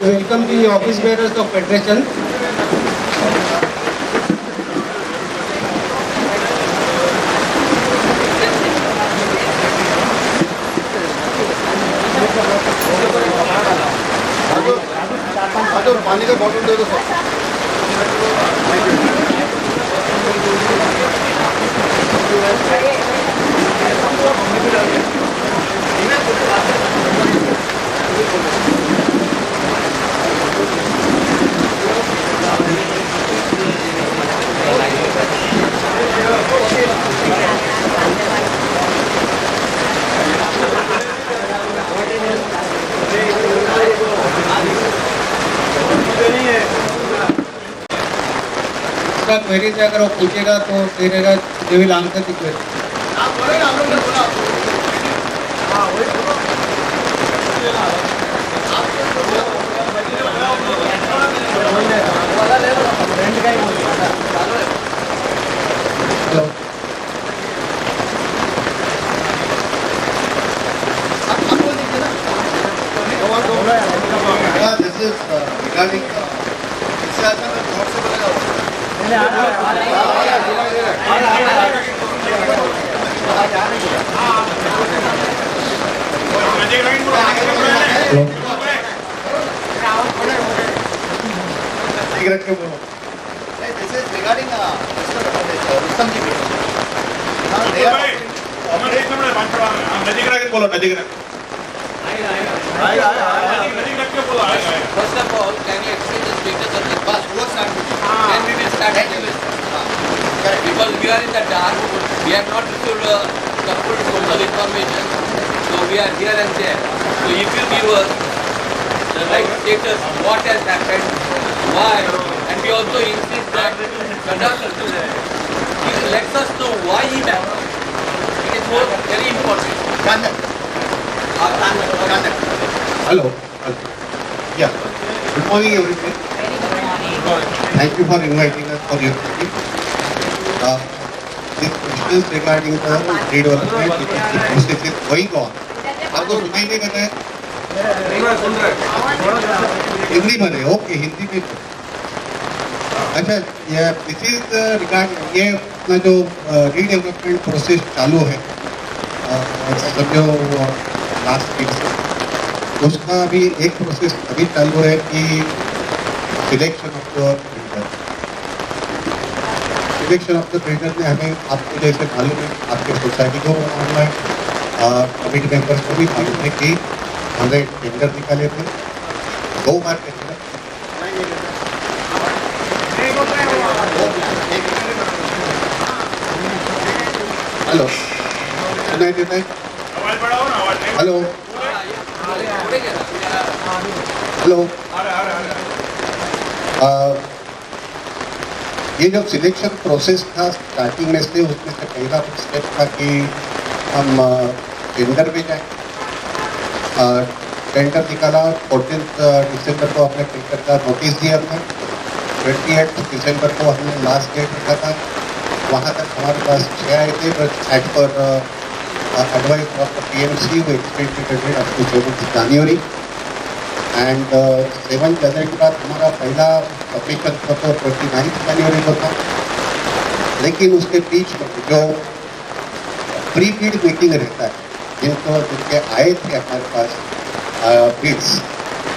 welcome the office bearers of Federation. पानी का bottle दे दो सर। उसका क्वेरी से अगर वो पूछेगा तो दे रहेगा, they will answer the query. Hello, This is regarding इससे अच्छा मैं जोर से बोलेगा सिगरेट क्यों बोलो? This is regarding Rustam ji meeting. बोलो नदी First of all, can you explain the status of the bus? Then we will start activities. Because we are in the dark, we have not received the full total information. So we are here and there. So if you give us the right status, what has happened, why, and we also insist that conductor please let us know why he backed out. It is very important. Hello. Yeah. Good morning, everyone. Thank you for inviting us for your meeting. This question is regarding the redevelopment which is going on. आपको सुनाई नहीं देता है? हिंदी में okay, Hindi में। अच्छा, ये this is regarding ये अपना जो रीडेवलपमेंट प्रोसेस चालू है, समझो लास्ट वीक से, उसका अभी एक प्रोसेस अभी चालू है कि selection of the builder. Selection of the builder में हमें, आपको जैसे मालूम है, आपके सोसाइटी को ऑनलाइन कमिटी मेंबर्स को भी मालूम है कि हमने टेंडर निकाले थे 2 बार टेंडर। हेलो, सुनाई देता है? हेलो हेलो, ये जो सिलेक्शन प्रोसेस था स्टार्टिंग में से, उसमें से पहला स्टेप था कि हम टेंडर में जाएं। टेंडर निकाला, 14 दिसंबर को हमने टेंडर का नोटिस दिया था। 28 दिसंबर को हमने लास्ट डेट रखा था। वहाँ तक हमारे पास 6 आए थे, बट एट पर advice of the PMC, we extended it up to 7th January. And 7th January के बाद हमारा पहला सबमिशन था तो 29th January को था। लेकिन उसके बीच में जो प्री बिड मीटिंग रहता है, जिनके आए थे हमारे पास बिड्स,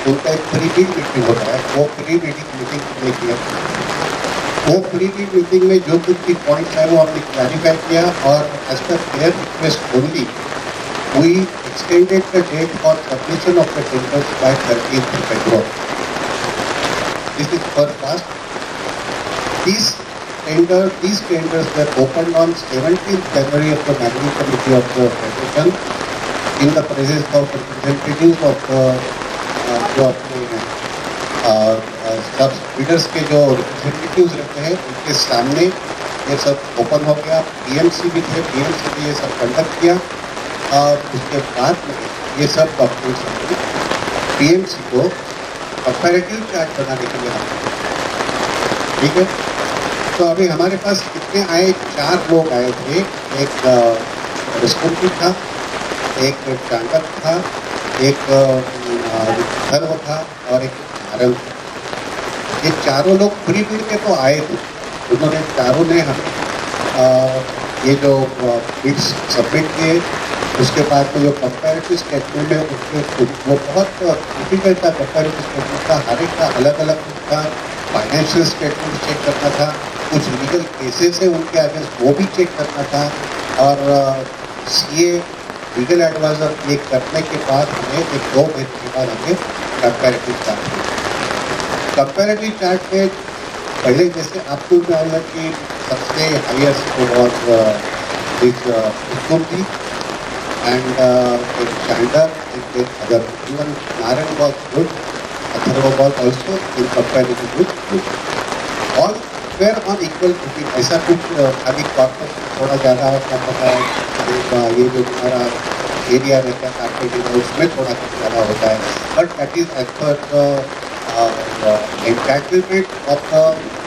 उनका एक प्री बिड मीटिंग होता है। वो प्री बिडिंग मीटिंग हमने किया। वो प्री बिड मीटिंग में जो कुछ भी पॉइंट्स है वो हमने क्लैरिफाई किया, और as per their request only we extended the date for submission of the tenders by 13th February. This is for fast. These tenders were opened on 17th January of the Managing Committee of the Federation in the presence of representatives of जो अपने सब bidders के जो representatives रहते हैं, उनके सामने ये सब ओपन हो गया। PMC भी थे, PMC ने ये सब कंडक्ट किया, और उसके बाद में ये सब डॉक्यूमेंट्स हमने PMC को कंपैरेटिव चार्ट बनाने के लिए रखा। ठीक है, तो अभी हमारे पास कितने आए? 4 लोग आए थे। एक रिस्पोर्टिव था, एक चांडक था, एक सर्व था, और एक नारंग। ये चारों लोग फ्री मिल के तो आए थे, उन्होंने चारों ने ये जो बिड्स सबमिट किए, उसके बाद में जो कंपेरेटिव स्टेटमेंट है उसके वो बहुत डिफिकल्ट था। कंपेरेटिव स्टेटमेंट का हर एक का अलग अलग था, फाइनेंशियल स्टेटमेंट चेक करना था, कुछ लीगल केसेस है उनके अगेंस्ट वो भी चेक करना था, और सीए लीगल एडवाइजर ये करने के बाद हमें एक 2 महीने के बाद हमें कंपेरेटिव चार्ट मिला। कंपेरेटिव चार्ट में पहले जैसे आपको मालूम कि सबसे हाईएस्ट वॉज हुकुम थी and Chandar other even Narayan was good, Atharva was also in comparative good, all were on equal footing. ऐसा कुछ खाली कॉर्पस थोड़ा ज़्यादा कम होता है, ये जो हमारा एरिया रहता है कारपेट एरिया उसमें थोड़ा कम ज़्यादा होता है, but that is as per entitlement of the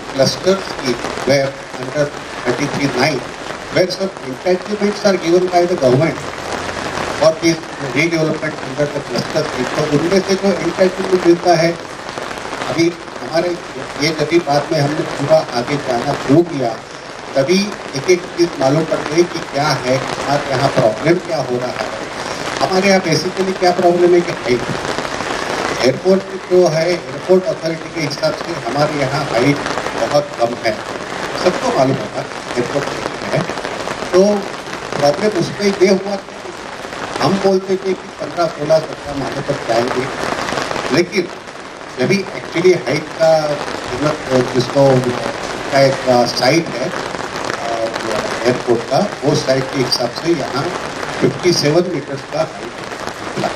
cluster scheme where under 33(9), where some entitlements are given by the government for this redevelopment under the cluster scheme, तो उनमें से जो entitlement मिलता है, अभी हमारे ये जब बाद में हमने पूरा आगे जाना शुरू किया तभी एक एक चीज़ मालूम पड़ गई कि क्या है, हमारे यहाँ प्रॉब्लम क्या हो रहा है। हमारे यहाँ बेसिकली क्या प्रॉब्लम है कि हाइट, एयरपोर्ट जो है एयरपोर्ट अथॉरिटी के हिसाब से हमारे यहाँ हाइट बहुत कम है, सबको मालूम होगा एयरपोर्ट है। तो प्रॉब्लम उसमें ये हुआ कि हम बोलते थे कि 15, 16, 17 माले तक जाएंगे, लेकिन जब भी एक्चुअली हाइट का कीमत जिसको का एक साइट है एयरपोर्ट का, वो साइट के हिसाब से यहाँ 57 मीटर्स का हाइट निकला।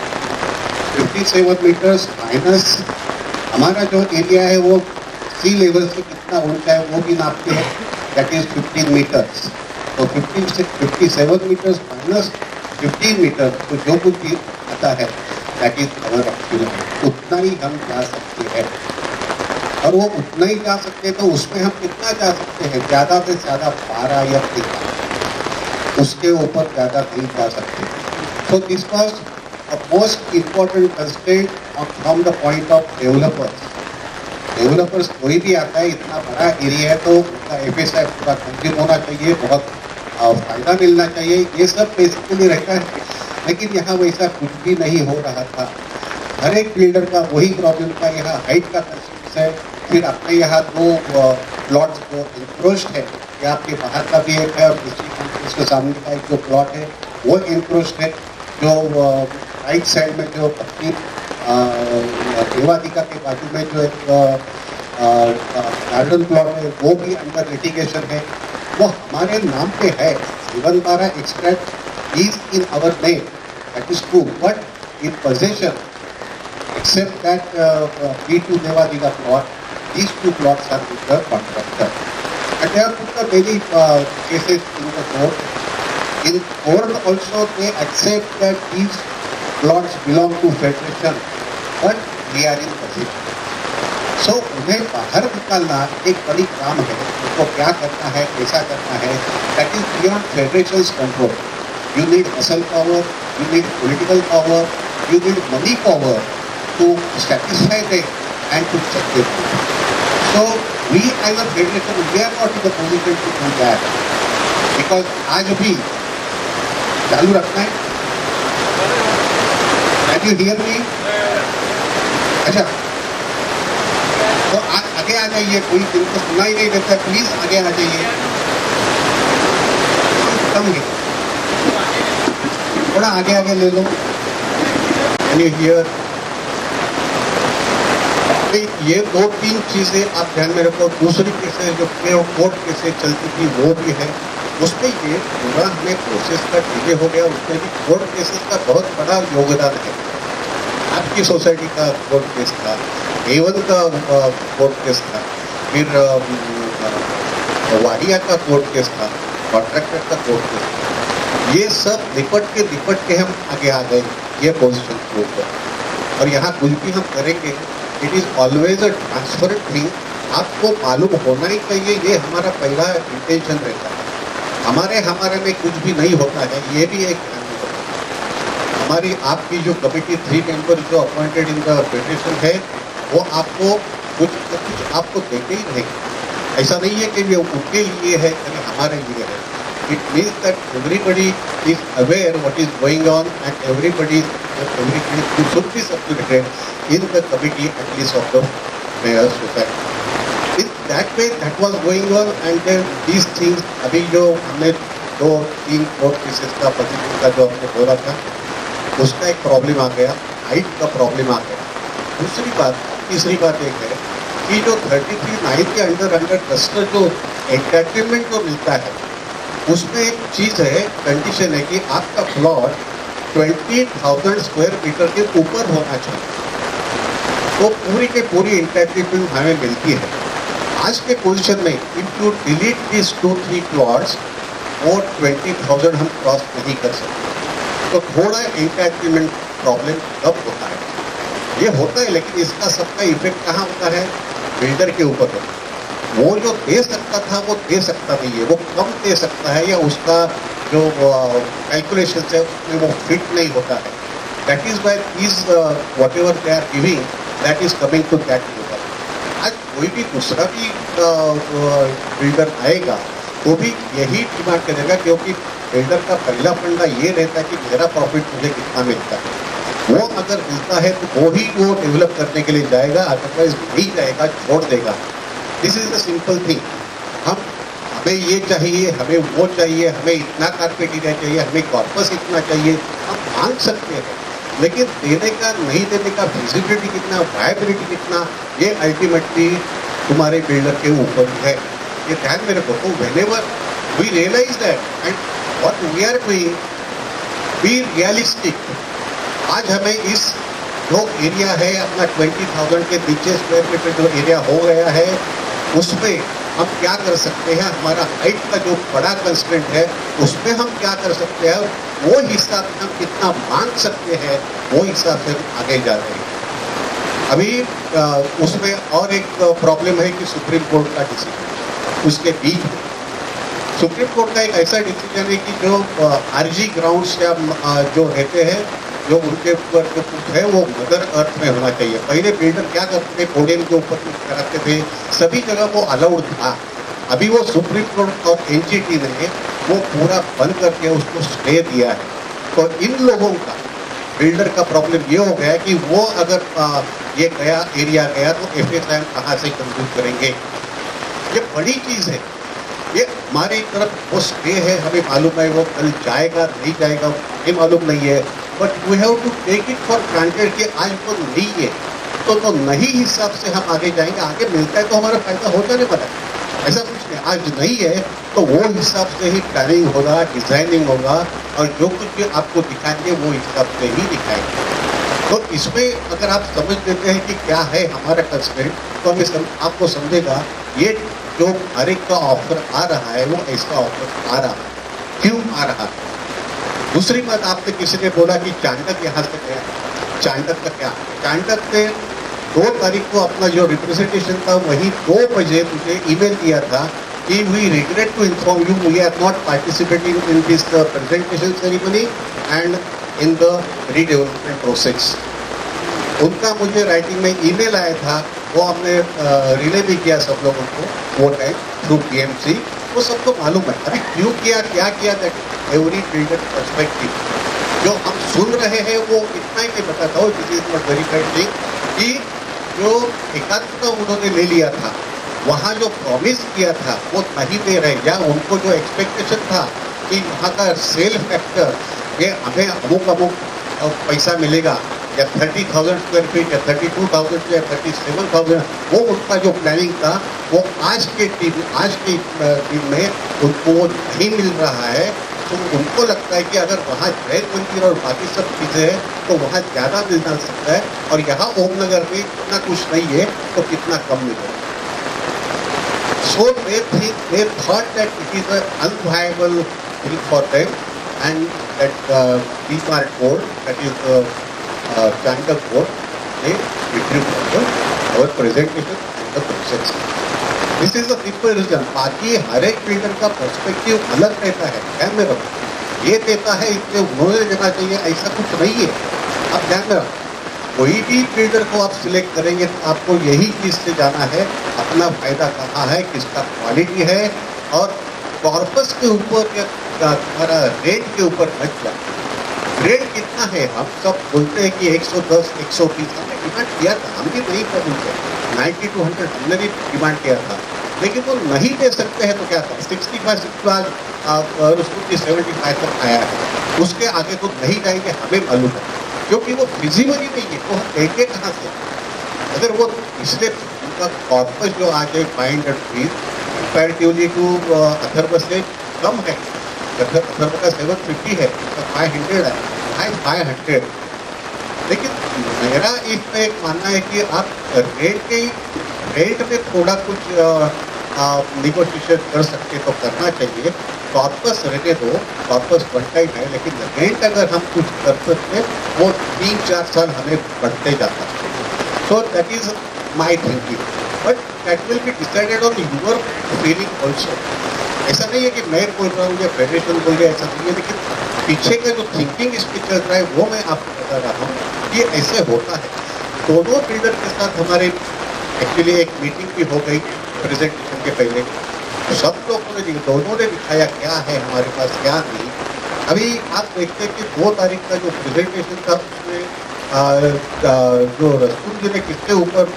57 मीटर्स माइनस हमारा जो एरिया है वो सी लेवल से कितना ऊंचा है वो भी नापते हैं, दैट इज 15 मीटर्स। तो 15 से 57 मीटर्स माइनस 15 मीटर, तो जो कुछ भी आता है दैट इज अवर एक्चुअल, उतना ही हम जा सकते हैं। और वो उतना ही जा सकते हैं तो उसमें हम कितना जा सकते हैं, ज़्यादा से ज़्यादा 12 या 13, उसके ऊपर ज़्यादा नहीं जा सकते। तो this was a most important constraint from the point of developers. Developers कोई भी आता है, इतना बड़ा एरिया है तो उसका FSI पूरा कंज्यूम होना चाहिए, बहुत फायदा मिलना चाहिए, ये सब बेसिकली रहता है। लेकिन यहाँ वैसा कुछ भी नहीं हो रहा था। हर एक बिल्डर का वही प्रॉब्लम था, यहाँ हाइट का कंस्ट्रेंट है, फिर अपने यहाँ 2 प्लॉट्स जो इंक्रोच्ड है, या आपके बाहर का भी एक है और उसके सामने का एक जो प्लॉट है वो इंक्रोच्ड है। जो राइट साइड में जो पत्नी देवादिका के बाजू में जो एक गार्डन प्लॉट है वो भी अंडर लिटिगेशन है, वो हमारे नाम पे है। 7/12 extract is in our name, that is true, but in possession except that B2 Devadika plot, these 2 plots are with the contractor. And they have put the many cases in the court. In court also they accept that these plots belong to federation, but we are in possession. So उन्हें बाहर निकालना एक बड़ी काम है, उनको क्या करना है, कैसा करना है, that is beyond federation's control. You need muscle power, you need political power, you need money power to satisfy them and to check them. So we as a federation, we are not in the position to do that, because आज भी चालू रखना है। Can you hear me? अच्छा, तो आगे आ जाइए, कोई दिल को सुना ही नहीं देता, प्लीज आगे आ जाइए। कम है, थोड़ा आगे आगे ले लो। Can you hear? ये 2-3 चीजें आप ध्यान में रखो। दूसरी केसेस जो कोर्ट केसेस चलती थी वो भी है, उसमें ये पूरा हमें प्रोसेस का डिले हो गया, उसमें भी कोर्ट केसेस का बहुत बड़ा योगदान है। आपकी सोसाइटी का कोर्ट केस था, A1 का कोर्ट केस था, फिर वाडिया का कोर्ट केस था, कॉन्ट्रैक्टर का कोर्ट केस था। ये सब निपट के हम आगे आ गए ये पोजिशन के ऊपर। और यहाँ कुछ भी हम करेंगे, it is always a transparent thing, आपको मालूम होना ही चाहिए, ये हमारा पहला इंटेंशन रहता है। हमारे में कुछ भी नहीं होता है, ये भी एक हमारी आपकी जो कमेटी 3 मेंबर जो अपॉइंटेड इन द फेडरेशन है, वो आपको कुछ न कुछ आपको देते ही रहेंगे। ऐसा नहीं है कि ये उनके लिए है या हमारे लिए है। It means that everybody is aware what is going on and everybody should be subjugated in the committee at least of the mayor society. In that way that was going on and then these things अभी जो हमने 2-3 court cases का पति का जो हमने बोला था उसका एक प्रॉब्लम आ गया, हाइट का प्रॉब्लम आ गया। तीसरी बात एक है कि जो 33(9) के अंडर कस्टमर जो एंटरटेनमेंट जो मिलता है उसमें एक चीज़ है, कंडीशन है कि आपका प्लॉट 20,000 स्क्वायर मीटर के ऊपर होना चाहिए तो पूरी के पूरी एंटरटेनमेंट हमें मिलती है। आज के पोजीशन में if you delete this 2-3 plots और 20,000 हम क्रॉस नहीं कर सकते तो थोड़ा एंटरटेनमेंट प्रॉब्लम तब होता है। ये होता है लेकिन इसका सबका इफेक्ट कहाँ होता है? बिल्डर के ऊपर होता है। वो जो दे सकता था वो दे सकता नहीं है, वो कम दे सकता है या उसका जो कैलकुलेशन है उसमें वो फिट नहीं होता है। That is why is whatever they are giving that is coming to that level. आज कोई भी दूसरा भी बिल्डर आएगा तो भी यही डिमांड करेगा क्योंकि बिल्डर का पहला फंडा ये रहता है कि मेरा प्रॉफिट मुझे कितना मिलता है। वो अगर मिलता है तो वो ही वो डेवलप करने के लिए जाएगा, अदरवाइज नहीं जाएगा, छोड़ देगा। This is the simple thing. हमें ये चाहिए, हमें वो चाहिए, हमें इतना कारपेट एरिया चाहिए, हमें कॉर्पस इतना चाहिए, हम मांग सकते हैं लेकिन देने का नहीं देने का फिजिबिलिटी कितना, वायबिलिटी कितना, ये अल्टीमेटली तुम्हारे बिल्डर के ऊपर है। ये ध्यान में रखो। तो whenever we realise that and what we are doing, be realistic. आज हमें इस जो एरिया है अपना 20,000 के नीचे स्क्वायर मीटर जो एरिया हो गया है उसमें हम क्या कर सकते हैं, हमारा हाइट का जो बड़ा कंस्ट्रेंट है उसमें हम क्या कर सकते हैं, वो हिसाब से हम कितना मांग सकते हैं वो हिसाब से हम आगे जा रहे हैं। अभी उसमें और एक प्रॉब्लम है कि सुप्रीम कोर्ट का डिसीजन, उसके बीच में सुप्रीम कोर्ट का एक ऐसा डिसीजन है कि जो आरजी ग्राउंड्स या जो रहते हैं जो उनके ऊपर जो कुछ है वो मदर अर्थ में होना चाहिए। पहले बिल्डर क्या करते थे, पोडियम के ऊपर कुछ कराते थे, सभी जगह वो अलाउड था। अभी वो सुप्रीम कोर्ट और एनजीटी ने वो पूरा बंद करके उसको स्टे दिया है। तो इन लोगों का बिल्डर का प्रॉब्लम ये हो गया कि वो अगर ये गया एरिया गया तो FSI कहाँ से कंज्यूम करेंगे। ये बड़ी चीज़ है, ये हमारी तरफ वो स्टे है, हमें मालूम है वो कल जाएगा नहीं जाएगा हमें मालूम नहीं है, but we have to take it for granted कि आज वो नहीं है तो नहीं हिसाब से हम आगे जाएंगे। आगे मिलता है तो हमारा फायदा हो जाने वाला है, ऐसा कुछ नहीं। आज नहीं है तो वो हिसाब से ही प्लानिंग होगा, डिजाइनिंग होगा और जो कुछ भी आपको दिखाएंगे वो हिसाब से ही दिखाएंगे। तो इसमें अगर आप समझ लेते हैं कि क्या है हमारा कंस्ट्रेंट तो हमें आपको समझेगा ये जो हर एक का ऑफर आ रहा है वो ऐसा ऑफर आ रहा है, क्यों आ रहा है। दूसरी बात, आपने किसी ने बोला कि चांडक यहाँ से गया, चांडक का क्या, चांडक ने 2 तारीख को अपना जो रिप्रेजेंटेशन था वही 2 बजे मुझे ईमेल दिया था कि we regret to inform you we are not participating in this presentation ceremony and in the redevelopment process. उनका मुझे राइटिंग में ईमेल आया था, वो हमने रिले भी किया सब लोगों को वो टाइम थ्रू PMC, वो सबको मालूम है। अभी क्यों किया, क्या किया, दैट एवरी बिल्डर पर्सपेक्टिव जो हम सुन रहे हैं वो इतना ही मैं बताता हूँ, this is not verified thing, कि जो एकात्मता उन्होंने ले लिया था, वहाँ जो प्रॉमिस किया था वो नहीं दे रहे, या उनको जो एक्सपेक्टेशन था कि वहाँ का सेल फैक्टर ये हमें अमुक पैसा मिलेगा या 30,000 स्क्वायर फीट या 32,000 या 37,000, वो उनका जो प्लानिंग था वो आज के दिन में उनको वो नहीं मिल रहा है। तो उनको लगता है कि अगर वहाँ जैन मंदिर और बाकी सब चीज़ें हैं तो वहाँ ज़्यादा मिल जा सकता है और यहाँ ओमनगर में इतना कुछ नहीं है तो कितना कम मिलेगा। So they thought that it is an unviable thing for them and that DMARC board, that is the Chandak board, they withdrew our presentation and the process. This is the simple reason. बाकी हर एक builder का perspective अलग रहता है, ध्यान में रखो। ये देता है इसलिए उन्होंने देना चाहिए, ऐसा कुछ नहीं है, आप ध्यान में रखो। कोई भी बिल्डर को आप सिलेक्ट करेंगे तो आपको यही चीज से जाना है, अपना फायदा कहाँ है, किसका क्वालिटी है, और कॉर्पस के ऊपर या तुम्हारा रेट के ऊपर मत जाए। रेट कितना है, हम सब बोलते हैं कि 110 120 हमने डिमांड किया था, हम भी नहीं कर उनसे 90 to 100 हमने भी डिमांड किया था, लेकिन वो नहीं दे सकते हैं तो क्या था 65 आज उसको 75 तक आया है, उसके आगे तो नहीं जाएंगे, हमें मालूम है, क्योंकि वो फिजिबल ही नहीं है, वो हम देंगे कहाँ से। अगर वो इसलिए उनका कॉर्पस जो आज है 500 फीट कंपैरेटिवली टू अथर्व से कम है, अथर्व का 750 है, उसका 500 है, 500। लेकिन मेरा इसमें एक मानना है कि आप रेट में थोड़ा कुछ निगोशिएशन कर सकते तो करना चाहिए। कॉर्पस रहने दो, कॉर्पस वन टाइम है, लेकिन रेंट अगर हम कुछ कर सकते वो 3-4 साल हमें बढ़ते जाता है। सो that is my thinking, but that will be decided on you're feeling also. ऐसा नहीं है कि मैं बोल रहा हूँ या फेडरेशन बोल रहा है, ऐसा नहीं है, लेकिन पीछे का जो थिंकिंग इसमें चल रहा है वो मैं आपको बता रहा हूँ कि ऐसे होता है। दोनों बिल्डर के साथ हमारे एक्चुअली एक मीटिंग भी हो गई प्रेजेंटेशन के पहले, सब लोगों ने दोनों ने दिखाया क्या है हमारे पास क्या नहीं। अभी आप देखते हैं कि 2 तारीख का जो प्रेजेंटेशन था उसमें जो रसूल जी ने किसके ऊपर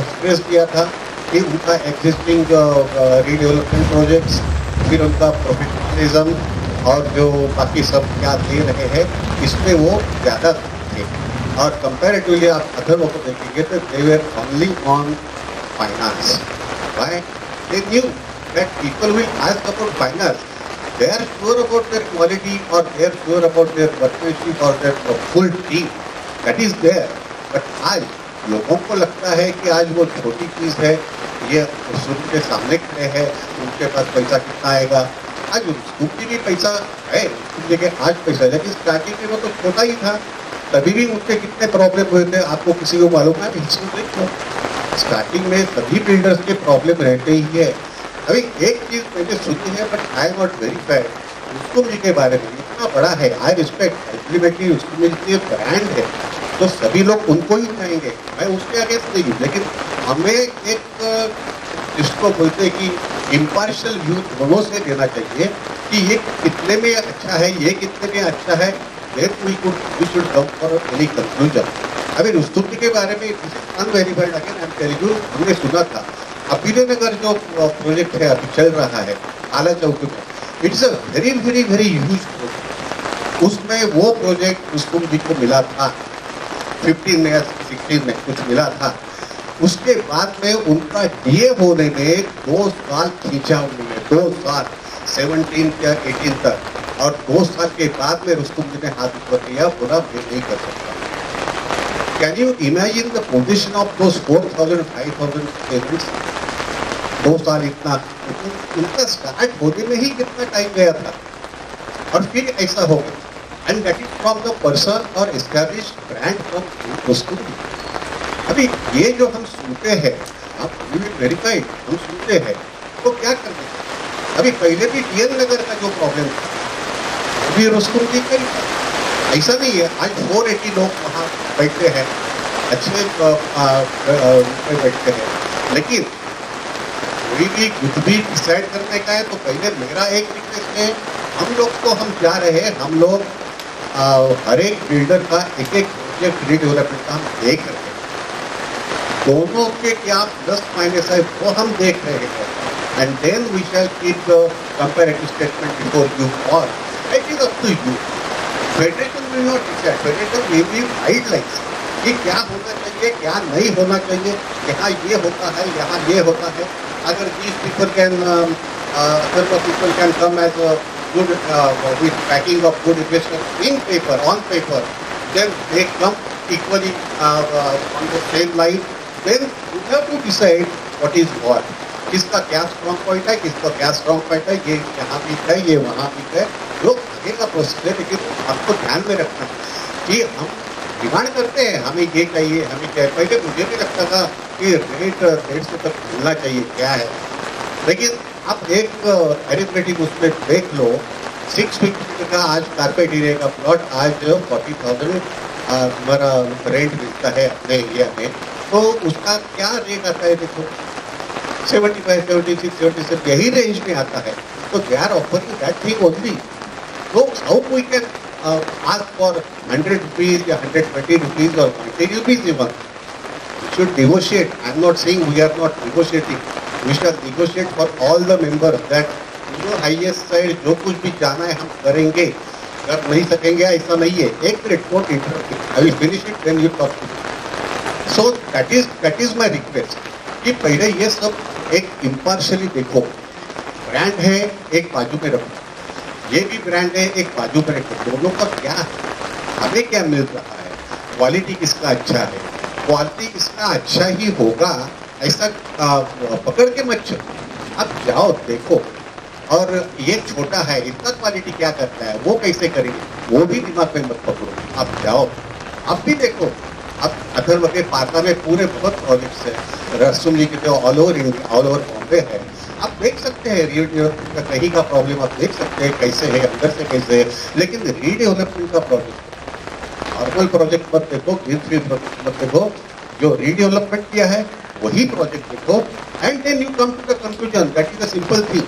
स्ट्रेस दिया था कि उनका एग्जिस्टिंग रीडेवलपमेंट प्रोजेक्ट्स, फिर उनका प्रोफेशनलिज्म और जो बाकी सब क्या दे रहे हैं, इसमें वो ज़्यादा थे। और कंपैरेटिवली आप अदर को देखेंगे तो they were only on finance. Why? They knew that people will ask about finance. They are sure about their quality or they are sure about their workmanship or their full team. That is there. But आज लोगों को लगता है कि आज वो छोटी चीज़ है, ये सूर्य के सामने खड़े हैं, उनके पास पैसा कितना आएगा। आज उसकी भी पैसा है, उसकी जगह आज पैसा है, लेकिन स्टार्टिंग में वो तो छोटा ही था, तभी भी उनके कितने प्रॉब्लम हुए थे आपको किसी को मालूम है? स्टार्टिंग में सभी बिल्डर्स के प्रॉब्लम रहते ही है। अभी एक चीज मैंने सुनी है, बट आई नॉट वेरीफाइड, उसको जी के बारे में इतना बड़ा है, आई रिस्पेक्ट अल्टीमेटली उसको मेरी ब्रांड है, तो सभी लोग उनको ही चाहेंगे, मैं उसके आगे नहीं हूँ, लेकिन हमें एक जिसको बोलते हैं कि इम्पार्शियल व्यू दोनों से देना चाहिए कि ये कितने में अच्छा है, ये कितने में अच्छा है, then we should come for any conclusion. अभी रुस्तुम के बारे में unverified again I am telling you, हमने सुना था अभिनय नगर जो प्रोजेक्ट है अभी चल रहा है आला चौक में, it's a very very very huge project. उसमें वो प्रोजेक्ट रुस्तुम जी को मिला था 15 में या 16 में कुछ मिला था, उसके बाद में उनका डीए होने में 2 साल खींचा उन्होंने, 2 साल 17 या 18 तक, और 2 साल के बाद में रुस्तुम जी ने हाथ ऊपर किया, पूरा मैं नहीं कर सकता। Can you imagine the position of those 4,000 5,000 parents? 2 साल इतना उनका स्टार्ट होने में ही कितना टाइम गया था, और फिर ऐसा हो गया, and that is from the person और एस्टैब्लिश्ड ब्रांड फ्रॉम रुस्तुम। अभी ये जो हम सुनते हैं, आप वेरीफाइड हम सुनते हैं, तो क्या करते हैं? अभी पहले भी DN नगर का जो प्रॉब्लम था, अभी रुस्तुम जी का ऐसा नहीं है, आज 480 लोग वहाँ बैठते हैं, अच्छे बैठते हैं, लेकिन कोई भी कुछ भी डिसाइड करने का है तो पहले मेरा एक रिक्वेस्ट है, हम लोग तो हम जा रहे हैं, हम लोग हर एक बिल्डर का एक एक प्रोजेक्ट रीडेवलपमेंट का हम देख रहे हैं, दोनों के क्या प्लस माइनस है वो हम देख रहे हैं, and then we shall keep the comparative statement before you all. It is up to you. Federation will not decide, federation will give guidelines कि क्या होना चाहिए, क्या नहीं होना चाहिए, यहाँ ये होता है, यहाँ ये होता है। अगर these people can, people can come as a good, with packing of good investment in paper, on paper, then they come equally on the same line, then you have to decide what is what. किसका क्या strong point है, किसका क्या strong point है, ये यहाँ भी है, ये वहाँ भी है, लोग आगे का प्रोसेस है, लेकिन आपको ध्यान में रखना कि हम डिमांड करते हैं, हमें ये चाहिए, हमें क्या। पहले मुझे भी लगता था कि रेट 150 तक मिलना चाहिए क्या है, लेकिन आप एक एरिथमेटिक उसमें देख लो, 650 का आज कारपेट एरिया का प्लॉट आज 40,000 हमारा रेंट मिलता है अपने एरिया में, तो उसका क्या रेट आता है देखो, 75, 76, 77 यही रेंज में आता है. तो they are offering that thing only. So how we can ask for 100 rupees or 120 rupees or 20 rupees even? We should negotiate. I am not saying we are not negotiating. We shall negotiate for all the members that highest side जो कुछ भी जाना है हम करेंगे. कर नहीं सकेंगे ऐसा नहीं है. एक minute don't interrupt. I will finish it when you talk to me. So that is my request कि पहले ये सब एक impartially देखो. ब्रांड है एक बाजू में रखो, ये भी ब्रांड है एक बाजू पर रखो, दोनों का क्या है, हमें क्या मिल रहा है, क्वालिटी किसका अच्छा है, क्वालिटी किसका अच्छा ही होगा ऐसा पकड़ के मत चलो. अब जाओ देखो. और ये छोटा है इसका क्वालिटी क्या करता है वो कैसे करेंगे वो भी दिमाग में मत पकड़ो. अब जाओ अब भी देखो. अब अथर्व के पार्टा में पूरे बहुत प्रोजेक्ट्स है, रसुम जी के all over India all over Bombay है. आप देख सकते हैं का कहीं का प्रॉब्लम आप देख सकते हैं कैसे है, अंदर से कैसे है. लेकिन रीडेवलपमेंट का प्रोजेक्ट नॉर्मल प्रोजेक्ट मत देखो, ग्रीन फील्ड प्रोजेक्ट मत देखो. जो रीडेवलपमेंट किया है वही प्रोजेक्ट देखो and then you come to the conclusion. That is a simple thing.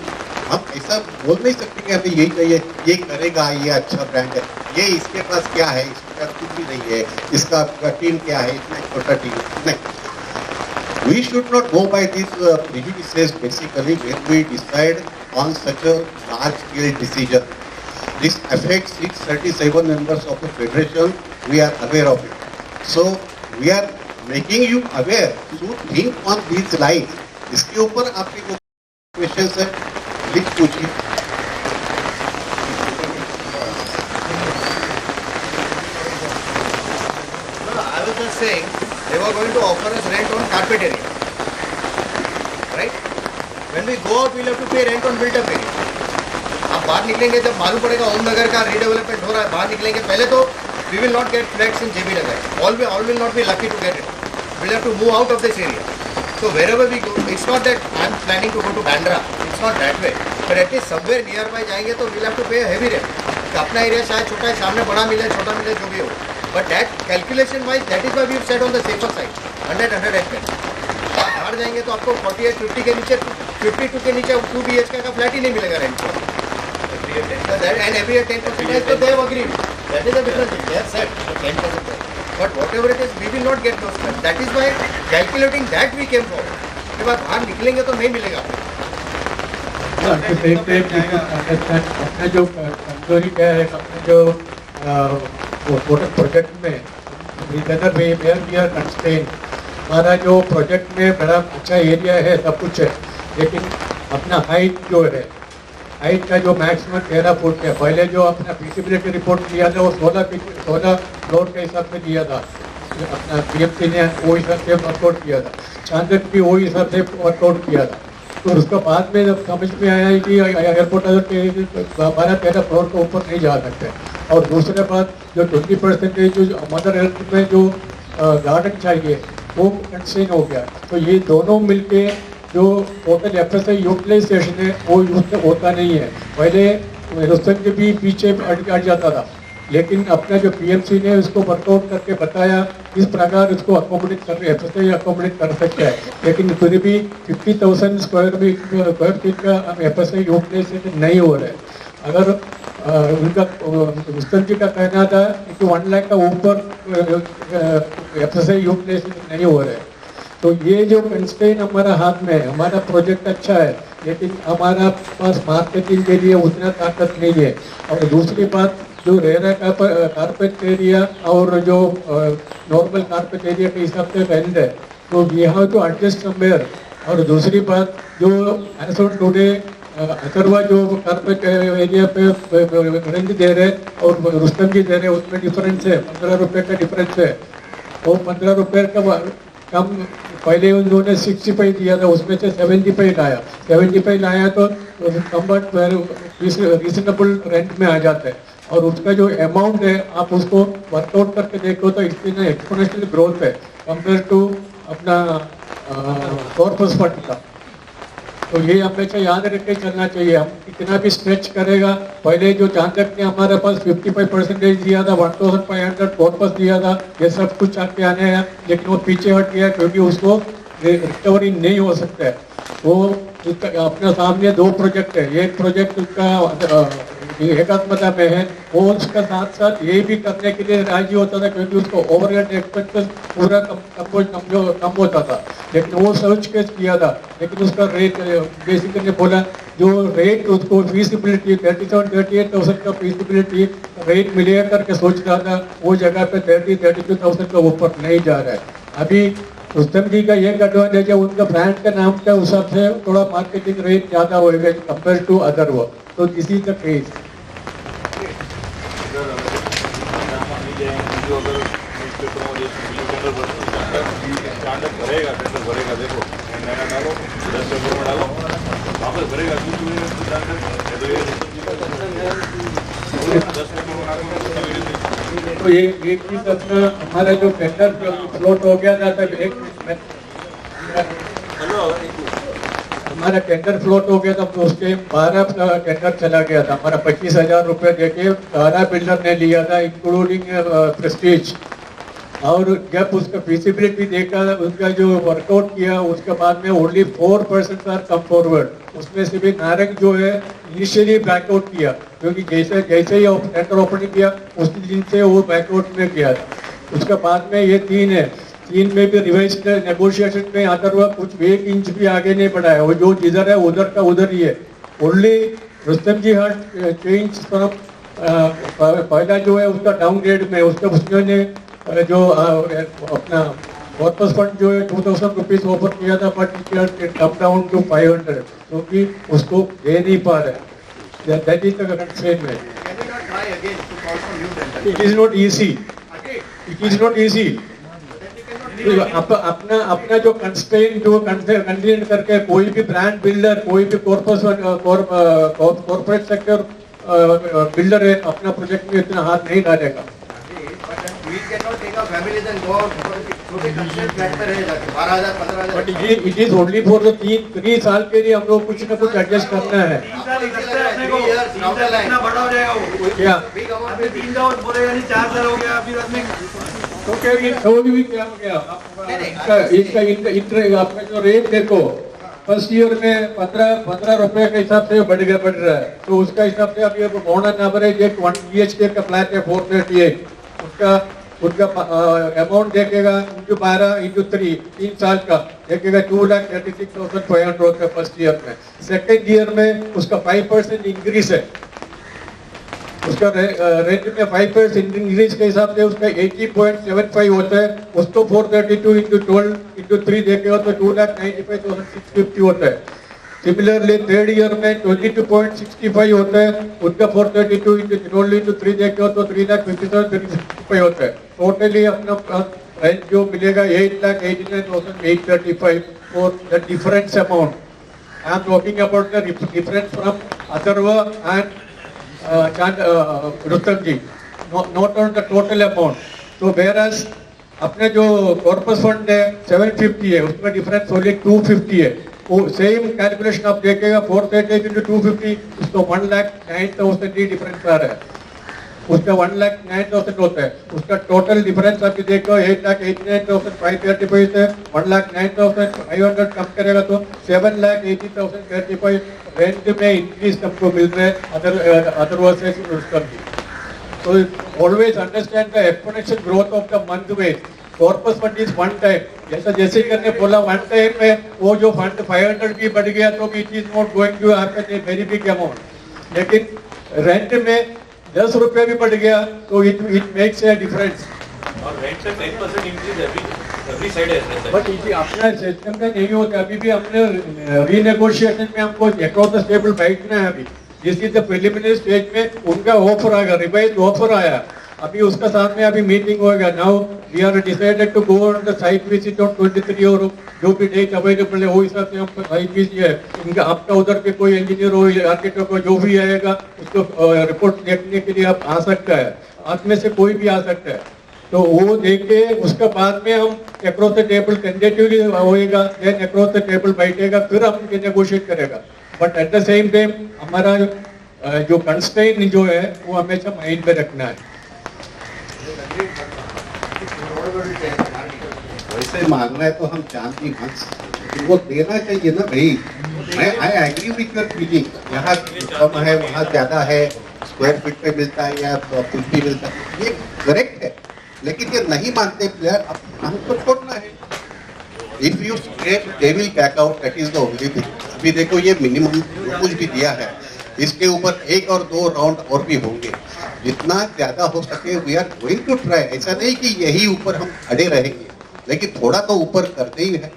हम ऐसा बोल नहीं सकते कि हमें यही चाहिए, ये करेगा, ये अच्छा ब्रांड है, ये इसके पास क्या है, इसका कुछ भी नहीं है, इसका टीम क्या है, इतना छोटा टीम नहीं. We should not go by these prejudices basically when we decide on such a large-scale decision. This affects 637 members of the federation. We are aware of it. So we are making you aware to think on these lines. इसके ऊपर आपके जो questions है लिख पूछिए. I was just saying they were going to offer us rent on carpet area, right? When we go out, we'll have to pay rent on built-up area. आप बाहर निकलेंगे जब मालूम पड़ेगा ओम नगर का रीडेवलपमेंट हो रहा है, बाहर निकलेंगे पहले तो we will not get flats in JB Nagar. All will not be lucky to get it. We'll have to move out of this area. So wherever we go, it's not that I'm planning to go to Bandra. It's not that way. But at least somewhere nearby जाएंगे तो we'll have to pay a heavy rent. तो अपना area शायद छोटा है, सामने बड़ा मिले, छोटा मिले, जो भी हो. But that calculation wise, that is why we've set on the safer side. 100 acres. आप बाहर जाएंगे तो आपको 48, 50 के नीचे, 52 के नीचे 2 BHK का फ्लैट ही नहीं मिलेगा rent. And every year 10% so they have agreed. That is a different thing. They have said 10%. But whatever it is, we will not get those funds. That is why calculating that we came forward. के बाद बाहर निकलेंगे तो नहीं मिलेगा. अपना जो कमजोरी क्या है, अपने जो प्रोजेक्ट में हमारा जो प्रोजेक्ट में बड़ा अच्छा एरिया है, सब कुछ है, लेकिन अपना हाइट जो है, हाइट का जो मैक्सिमम 13 फुट है. पहले जो अपना फिजिबिलिटी रिपोर्ट किया था वो 16 फ्लोर के हिसाब से दिया था. अपना PMC ने वो हिसाब से वर्कआउट किया था, चांदक भी वो हिसाब से वर्कआउट किया था. तो उसका बाद में जब समझ में आया कि एयरपोर्ट 12-13 फ्लोर के ऊपर नहीं जा सकते. और दूसरे बात जो 20% जो मदर हेल्थ में जो गार्डन चाहिए वो कंस्ट्रेन हो गया. तो ये दोनों मिलके जो टोटल FSI यूटिलाइजेशन है वो होता नहीं है. पहले हिंदुस्तान के भी पीछे अट जाता था, लेकिन अपना जो PMC ने उसको वर्कआउट करके बताया किस प्रकार उसको अकोमोडेट कर FSI अकोमोडेट कर सकता है. लेकिन फिर भी 50,000 स्क्वायर फीट का FSI यूटिलाइजेशन नहीं हो रहा है. अगर उनका हिंदुस्तान जी का कहना था कि 1 लाख का ऊपर FSI यूटिलाइजेशन नहीं हो रहा है. तो ये जो कंस्ट्रेन हमारा हाथ में है, हमारा प्रोजेक्ट अच्छा है लेकिन हमारा पास मार्केटिंग के लिए उतना ताकत नहीं है. और दूसरी बात जो रेरा का कारपेट एरिया और जो नॉर्मल कारपेट एरिया के हिसाब से रेंट है, तो we have to adjust somewhere. और दूसरी बात जो एज ऑन टुडे अथर्वा जो कारपेट एरिया पे रेंट दे रहे और रुस्तम जी दे रहे, उसमें डिफरेंस है, 15 रुपये का डिफरेंस है. वो 15 रुपये का कम पहले उन्होंने 65 दिया था, उसमें से 75 लाया. 75 लाया तो कम्फर्ट रीजनेबल रेंट में आ जाता है. और उसका जो अमाउंट है आप उसको वर्कआउट करके देखो तो इसमें एक्सपोनेंशियल ग्रोथ है कंपेयर टू अपना कॉर्पस फंड का. तो ये हमेशा याद रख के चलना चाहिए। हम कितना भी स्ट्रेच करेगा, पहले जो चांदक ने हमारे पास 55% दिया था, 1500 कॉर्पस दिया था, ये सब कुछ आके आने हैं, लेकिन वो पीछे हट गया क्योंकि उसको रिकवरी नहीं हो सकता है। वो उसका अपने सामने 2 प्रोजेक्ट है, एक प्रोजेक्ट उसका एकात्मता में है, वो उसका साथ साथ ये भी करने के लिए राजी होता था क्योंकि उसको ओवरहेड एक्सपेंसेस पूरा कम होता था, लेकिन वो सोच के किया था। लेकिन उसका रेट बेसिकली बोला जो रेट उसको फीसिबिलिटी 37-38,000 का फीसिबिलिटी रेट मिलेगा करके सोच रहा था, वो जगह पे 30-32,000 का ऊपर नहीं जा रहा है। अभी रुस्तम जी का एक एडवांटेज है, उनका ब्रांड का नाम के हिसाब से थोड़ा मार्केटिंग रेट ज़्यादा होएगा कंपेयर टू अदर वो, तो दिस इज द केस। भरेगा देखो नया डालो 10 पेपर में डालो वापस भरेगा 10 पेपर में। तो ये एक चीज अपना हमारा जो टेंडर फ्लोट हो गया था तब हमारा टेंडर फ्लोट हो गया था, तो उसके 12 टेंडर चला गया था। हमारा 25,000 रुपये देके 12 बिल्डर ने लिया था इंक्लूडिंग प्रेस्टीज। और जब उसका फिजिबिलिटी देखा, उसका जो वर्कआउट किया, उसके बाद में ओनली 4% आर कम फॉरवर्ड। उसमें से भी नारंग जो है इनिशियली बैकआउट किया क्योंकि जैसे जैसे ही टेंडर ओपनिंग किया उसी दिन से वो बैकआउट में किया। उसके बाद में ये 3 है, 3 में भी रिवाइज नेगोशिएशन में आता हुआ कुछ 1 इंच भी आगे नहीं बढ़ा है। वो जो जिधर है उधर का उधर ही है। ओनली रुस्तम जी हट चेंज फ्रॉम पहला जो है उसका डाउनग्रेड में उसने जो अपना कॉर्पस फंड जो है 2,000 रुपीज ऑफर किया था, बट कम डाउन टू 500 क्योंकि उसको दे नहीं पा रहे। That is the constraint. It is not easy, it is not easy. अपना जो कंस्ट्रेंट जो कंस्ट्रेंट करके कोई भी ब्रांड बिल्डर, कोई भी कॉर्पोरेट सेक्टर बिल्डर है, अपना प्रोजेक्ट में इतना हाथ नहीं डालेगा। We cannot take our families and go out for छोटे कंस्ट्रक्शन फ्लैट में रह जाके 12,000 15,000। But it is only for the 3 साल के लिए हम लोग कुछ ना कुछ एडजस्ट करना है। 3 years down the line बड़ा हो जाएगा वो। क्या big amount अभी 3 साल बोलेगा नहीं, 4 साल हो गया अभी में तो क्या भी क्या हो गया इसका आपका जो रेट देखो, फर्स्ट ईयर में 15 रुपए के हिसाब से बढ़ रहा है, तो उसका हिसाब से अभी मॉडर्न एवरेज एक 1 BHK का फ्लैट है 438, उनका अमाउंट देखेगा इंटू 12 इंटू 3 साल का देखेगा 2,36,500 का फर्स्ट ईयर में। सेकेंड ईयर में उसका 5% इंक्रीज है, उसका रेंट में 5% इंक्रीज के हिसाब से उसका 80.75 होता है। उसको 432 इंटू 12 इंटू 3 देखेगा तो 2,95,650 होता है। सिमिलरली थर्ड ईयर में 22.65 होता है, उनका 432 इंटू 12 इंटू 3 देखेगा तो 3,57,365 होता है। टोटली अपना रेंट जो मिलेगा 8,89,835 for the difference amount. I am talking about the difference from Atharva and Rustom ji, not on the total amount. तो वेरएस अपने जो कॉर्पस फंड है 750 है, उसमें डिफरेंस ओनली 250 है। वो सेम कैलकुलेशन आप देखेगा 438 इंटू 250 उसको 1,09,000 ही डिफरेंस आ रहा है, उसका 1,09,000 होता है। उसका टोटल डिफरेंस आप देखो 8,89,535 से 1,09,500 कम करेगा तो 7,80,035 रेंट में इंक्रीज सबको मिल रहा है otherwise. So always understand the exponential growth of the month wage. Corpus fund is one time. जैसे करने बोला वन टाइम में वो जो फंड 500 भी बढ़ गया तो it is not going to happen a very big amount. लेकिन रेंट में 10 रुपये भी बढ़ गया तो इट मेक्स ए डिफरेंस। और रेंट से 10% इंक्रीज एवरी साइड है, बट इसी अपना सिस्टम में नहीं होता। अभी भी हमने रीनेगोशिएशन में हमको अक्रॉस द टेबल बैठना है। अभी जिस द प्रिलिमिनरी स्टेज में उनका ऑफर आएगा, रिवाइज ऑफर आया, अभी उसका साथ में अभी मीटिंग होगा। Now we are decided to go on the site visit on 23 और जो भी डेट अवेलेबल है वो हिसाब से हम साइट विजिट है। इनका आपका उधर के कोई इंजीनियर हो या आर्किटेक्ट हो जो भी आएगा उसको रिपोर्ट देखने के लिए आप आ सकता है, आप में से कोई भी आ सकता है। तो वो देके उसके बाद में हम अक्रॉस द टेबल टेंटेटिवली होएगा, देन अक्रॉस द टेबल बैठेगा, फिर हम नेगोशिएट करेगा। But at the same time हमारा जो कंस्ट्रेंट जो है वो हमेशा माइंड में रखना है। वैसे मांगना है तो हम जानती हंस वो देना चाहिए ना भाई। मैं I agree with your feeling, यहाँ कम है वहाँ ज्यादा है, स्क्वायर फीट पे मिलता है या कुछ भी मिलता है, ये करेक्ट है। लेकिन ये नहीं मानते प्लेयर, अब हमको छोड़ना है। If you straight they will back out, that is the only thing. अभी देखो ये मिनिमम जो कुछ भी दिया है, इसके ऊपर 1 और 2 राउंड और भी होंगे। जितना ज्यादा हो सके we are going to try. ऐसा नहीं कि यही ऊपर हम अड़े रहेंगे, लेकिन थोड़ा तो ऊपर करते ही है,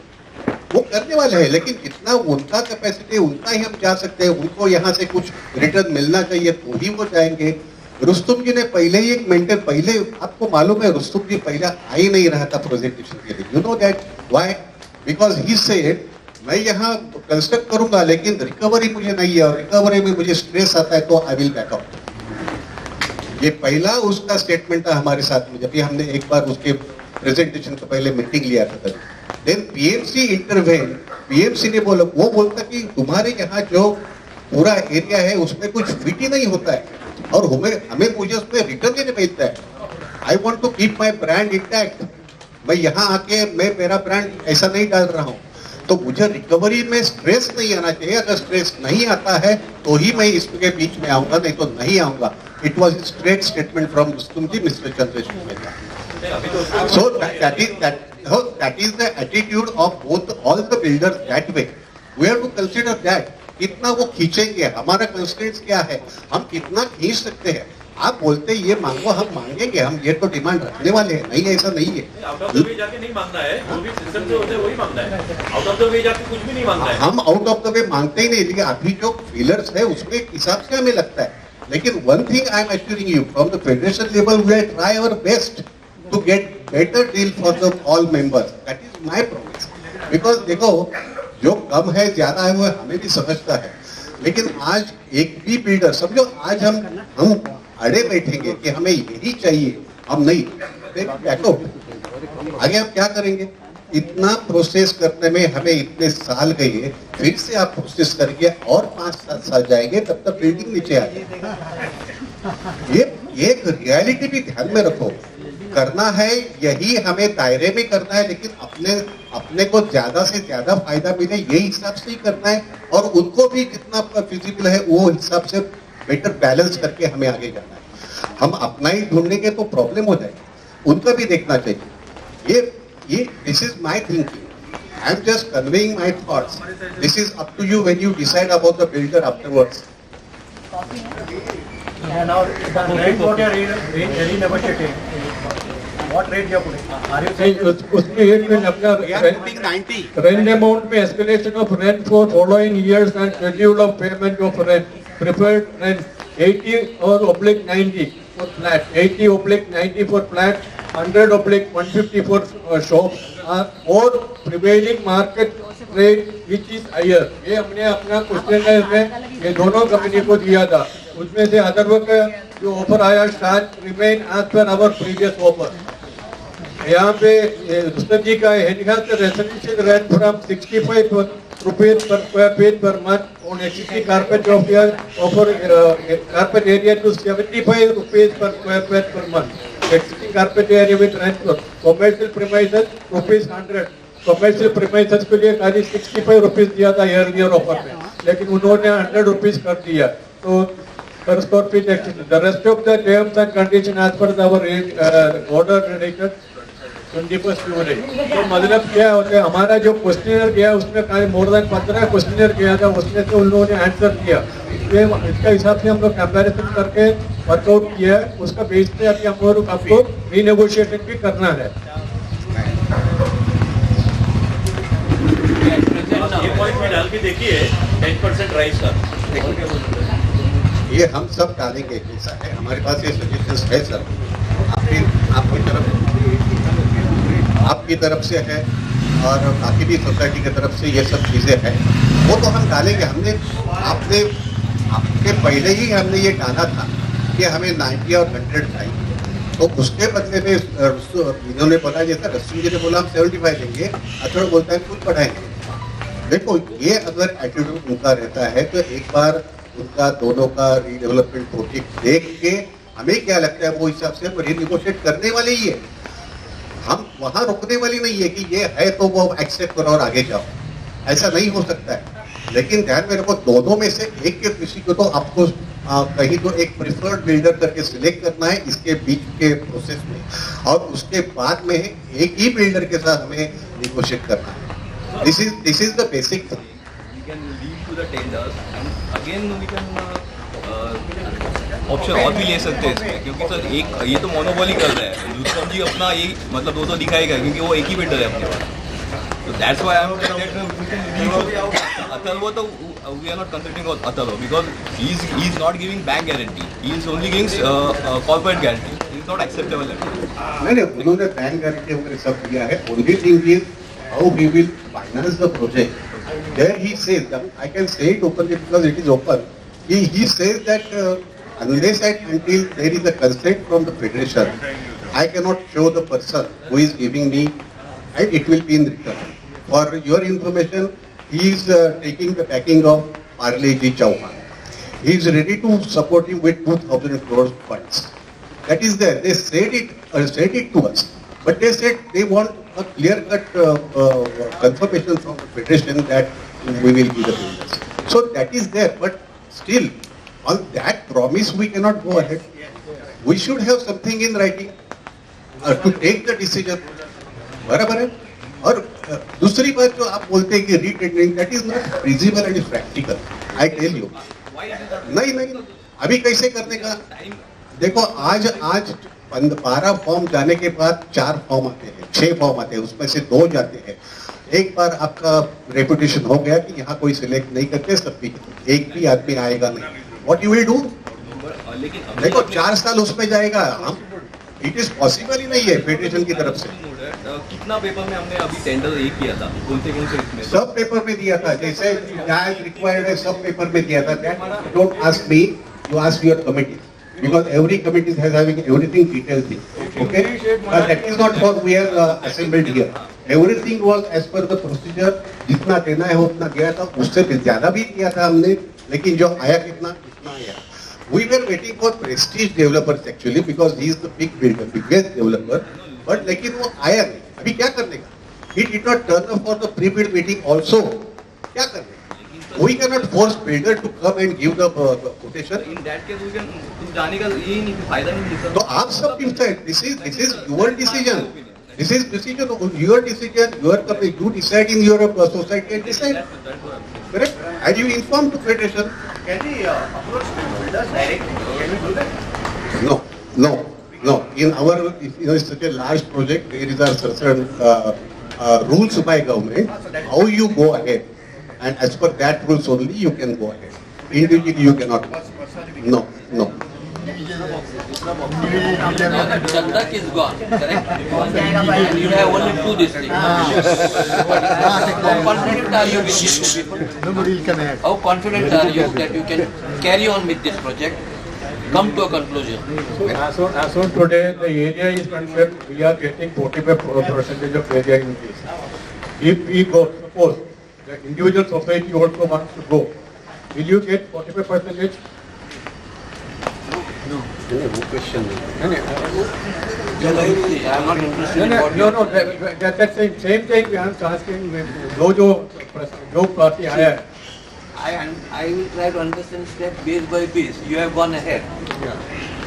वो करने वाले हैं। लेकिन जितना उनका कैपेसिटी उतना ही हम जा सकते हैं। उनको यहाँ से कुछ रिटर्न मिलना चाहिए तो ही वो जाएंगे। रुस्तुम जी ने पहले ही एक मेंटेन, पहले आपको मालूम है रुस्तुम जी पहले आ ही नहीं रहा था प्रेजेंटेशन के लिए। You know that why? Because he said मैं यहाँ कंस्ट्रक्ट करूंगा लेकिन रिकवरी मुझे नहीं है, और रिकवरी में मुझे स्ट्रेस आता है तो आई विल बैक आउट। ये पहला उसका स्टेटमेंट था हमारे साथ में, जब भी हमने एक बार उसके प्रेजेंटेशन से पहले मीटिंग लिया था तभी। देन पीएमसी इंटरवेन, पीएमसी ने बोला, वो बोलता कि तुम्हारे यहाँ जो पूरा एरिया है उसमें कुछ फिट ही नहीं होता है और हमें मुझे उसमें रिटर्न ही नहीं मिलता है। I want to keep my brand intact. मैं यहाँ आके मैं मेरा ब्रांड ऐसा नहीं डाल रहा हूँ, तो मुझे रिकवरी में स्ट्रेस नहीं आना चाहिए। अगर स्ट्रेस नहीं आता है तो ही मैं इसके बीच में आऊंगा, नहीं तो नहीं आऊंगा। It was straight statement from Rustom ji, mister Chandrashekhar Mehta. So that is the attitude of both all the builders that way. We have to consider that. कितना वो खींचेंगे, हमारा कंस्ट्रेंट्स क्या है, हम कितना खींच सकते हैं। आप बोलते ये मांगो, हम मांगेंगे, हम ये तो डिमांड रखने वाले हैं, नहीं ऐसा नहीं है। आउट ऑफ द वे जाके नहीं मांगना है, जो भी सिस्टम से होता है वही मांगना है। आउट ऑफ द वे जाके कुछ भी नहीं मांगना है। हम आउट ऑफ द वे मांगते ही नहीं, लेकिन अभी जो फीलर्स है उसके हिसाब से हमें लगता है। लेकिन one thing I am assuring you, from the federation level we will try our best to get better deal for the all members. That is my promise. Because देखो जो कम है ज्यादा है वो हमें भी समझता है, लेकिन आज एक भी बिल्डर समझो, आज हम अड़े बैठेंगे कि हमें यही चाहिए, हम नहीं बैठो, आगे हम क्या करेंगे? इतना प्रोसेस करने में हमें इतने साल गए, फिर से आप प्रोसेस करेंगे और 5-7 साल जाएंगे, तब तक बिल्डिंग नीचे आ जाएगी। ये एक रियलिटी भी ध्यान में रखो। करना है यही हमें दायरे में करना है, लेकिन अपने को ज्यादा से ज्यादा फायदा मिले ये हिसाब से ही करना है, और उनको भी कितना फिजिबल है वो हिसाब से बेटर बैलेंस करके हमें आगे जाना है। हम अपना ही ढूंढेंगे तो प्रॉब्लम हो जाएगी, उनका भी देखना चाहिए। ये this is my thinking, I am just conveying my thoughts. This is up to you when you decide about the builder afterwards. Now, the rate what you are renegotiating, what rate you are putting? Are you saying उसमें एक में अपना rent amount में escalation of rent for following years and schedule of payment of rent, preferred rent 80 or oblique 90 for flat, 80/90 for flat, 100/150 for shops, or prevailing market rate which is higher. ये हमने अपना question में ये दोनों company को दिया था, उसमें से अदर वर्क जो ऑफर आया start remain as per our previous offer. यहाँ पे रुस्तम जी का residential rent from 65 rupees per square feet per month on existing carpet of year offer carpet area to 75 rupees per square feet per month. Existing carpet area with rent commercial premises ₹100। Commercial premises के लिए खाली 65 rupees दिया था year offer में, लेकिन उन्होंने 100 rupees कर दिया। तो per square feet extension. The rest of the terms and conditions as per our order dated 21st February. तो मतलब क्या होता है, हमारा जो क्वेश्चनर गया उसमें खाली मोर देन 15 क्वेश्चनर गया था, उसमें से उन लोगों ने आंसर दिया। इसका हिसाब से हम लोग कंपैरिजन करके वर्कआउट किया, उसका बेस पे अभी हम लोग आपको रीनेगोशिएशन भी करना है। ये पॉइंट में डाल के देखिए 10% राइज का, ये हम सब डालेंगे हिस्सा है, हमारे पास ये सजेशंस है सर, आपकी तरफ से है और बाकी भी सोसाइटी की तरफ से ये सब चीज़ें हैं, वो तो हम डालेंगे। आपके पहले ही हमने ये डाला था कि हमें 90 और 100 चाहिए, तो उसके बदले में इन्होंने बोला, जैसा रसूल जी ने बोला हम 75 देंगे, अथर्व बोलता है कुछ बढ़ाएंगे। देखो ये अगर एटीट्यूड उनका रहता है तो एक बार उनका दोनों का रीडेवलपमेंट प्रोजेक्ट देख के हमें क्या लगता है वो हिसाब से हम रीनिगोशिएट करने वाले ही है। हम वहां रुकने वाली नहीं है कि ये है तो वो एक्सेप्ट करो और आगे जाओ, ऐसा नहीं हो सकता है। लेकिन ध्यान मेरे को दोनों में से एक के किसी को तो आपको कहीं तो एक प्रिफर्ड बिल्डर करके सिलेक्ट करना है इसके बीच के प्रोसेस में, और उसके बाद में एक ही बिल्डर के साथ हमें निगोशिएट करना है। This is the basic thing. We can leave to the tenders and again we can option और भी ले सकते हैं इसमें, क्योंकि सर एक ये तो मोनोपोली कर रहा है, रुस्तम जी अपना ये मतलब वो तो दिखाएगा क्योंकि वो एक ही बिल्डर है अपने पास। तो that's why I am Atharva, तो we are not considering Atharva because he is not giving bank guarantee, he is only giving corporate guarantee, is not acceptable. नहीं, उन्होंने बैंक गारंटी वगैरह सब दिया है। Only thing is how we will finance the project. There he says that, I can say it openly because it is open. He says that unless and until there is a consent from the federation, I cannot show the person who is giving me, and it will be in return. For your information, he is taking the backing of Parle Ji Chauhan. He is ready to support him with 2,000 crores funds. That is there. They said it to us, but they said they want a clear-cut confirmation from the federation that we will be the builders. So that is there, but still, on that promise we cannot go ahead. We should have something in writing to take the decision. बराबर है। और दूसरी बात जो आप बोलते हैं कि रीटेंडरिंग, that is not feasible and practical. I tell you. नहीं, अभी कैसे करने का? देखो आज 12 फॉर्म जाने के बाद 4 फॉर्म आते हैं, 6 फॉर्म आते हैं, उसमें से 2 जाते हैं। एक बार आपका रेपुटेशन हो गया कि यहाँ कोई सिलेक्ट नहीं करते, सब भी एक भी आदमी आएगा नहीं, व्हाट यू विल डू? देखो 4 साल उसमें जाएगा, हम इट इज पॉसिबल ही नहीं है फेडरेशन की तरफ से। कितना पेपर में हमने अभी टेंडर एक किया था, कौन से इसमें? सब पेपर में दिया था, जैसे जहाँ रिक्वायर्ड है सब पेपर में दिया था। Don't ask me, you ask your committee, because every committee is having everything detailed thing, okay? But that is not what we are assembled here. Everything was as per the procedure. जितना देना है उतना दिया था, उससे ज्यादा भी दिया था हमने, लेकिन जो आया कितना आया। We were waiting for prestige developers actually because he is the big builder, biggest developer. But लेकिन वो आया नहीं, अभी क्या करने का? He did not turn up for the pre-bid meeting also. क्या करने? We cannot force builder to come and give the quotation. In that case, we can जाने का ये नहीं फायदा नहीं दिखता। तो आप सब decide. This is your decision. This is decision of your decision. Your company. You decide in your society and decide. Correct? And you inform to federation. Can we approach builders directly? Can we do that? No. In our, such a large project, there is a certain rules by government how you go ahead. And as per that rules only you can go ahead. Individually you cannot. No. Chandak is gone, correct? And you have only 2 districts. How confident are you with these 2 people? How confident are you that you can carry on with this project, come to a conclusion? As on today, the area is concerned, we are getting 45% of area in this. If we go, suppose the individual society also wants to go, will you get 45%? No, question. I am not interested in what you No, that's the same thing we are asking, जो party आया है. I will try to understand step piece by piece. You have gone ahead.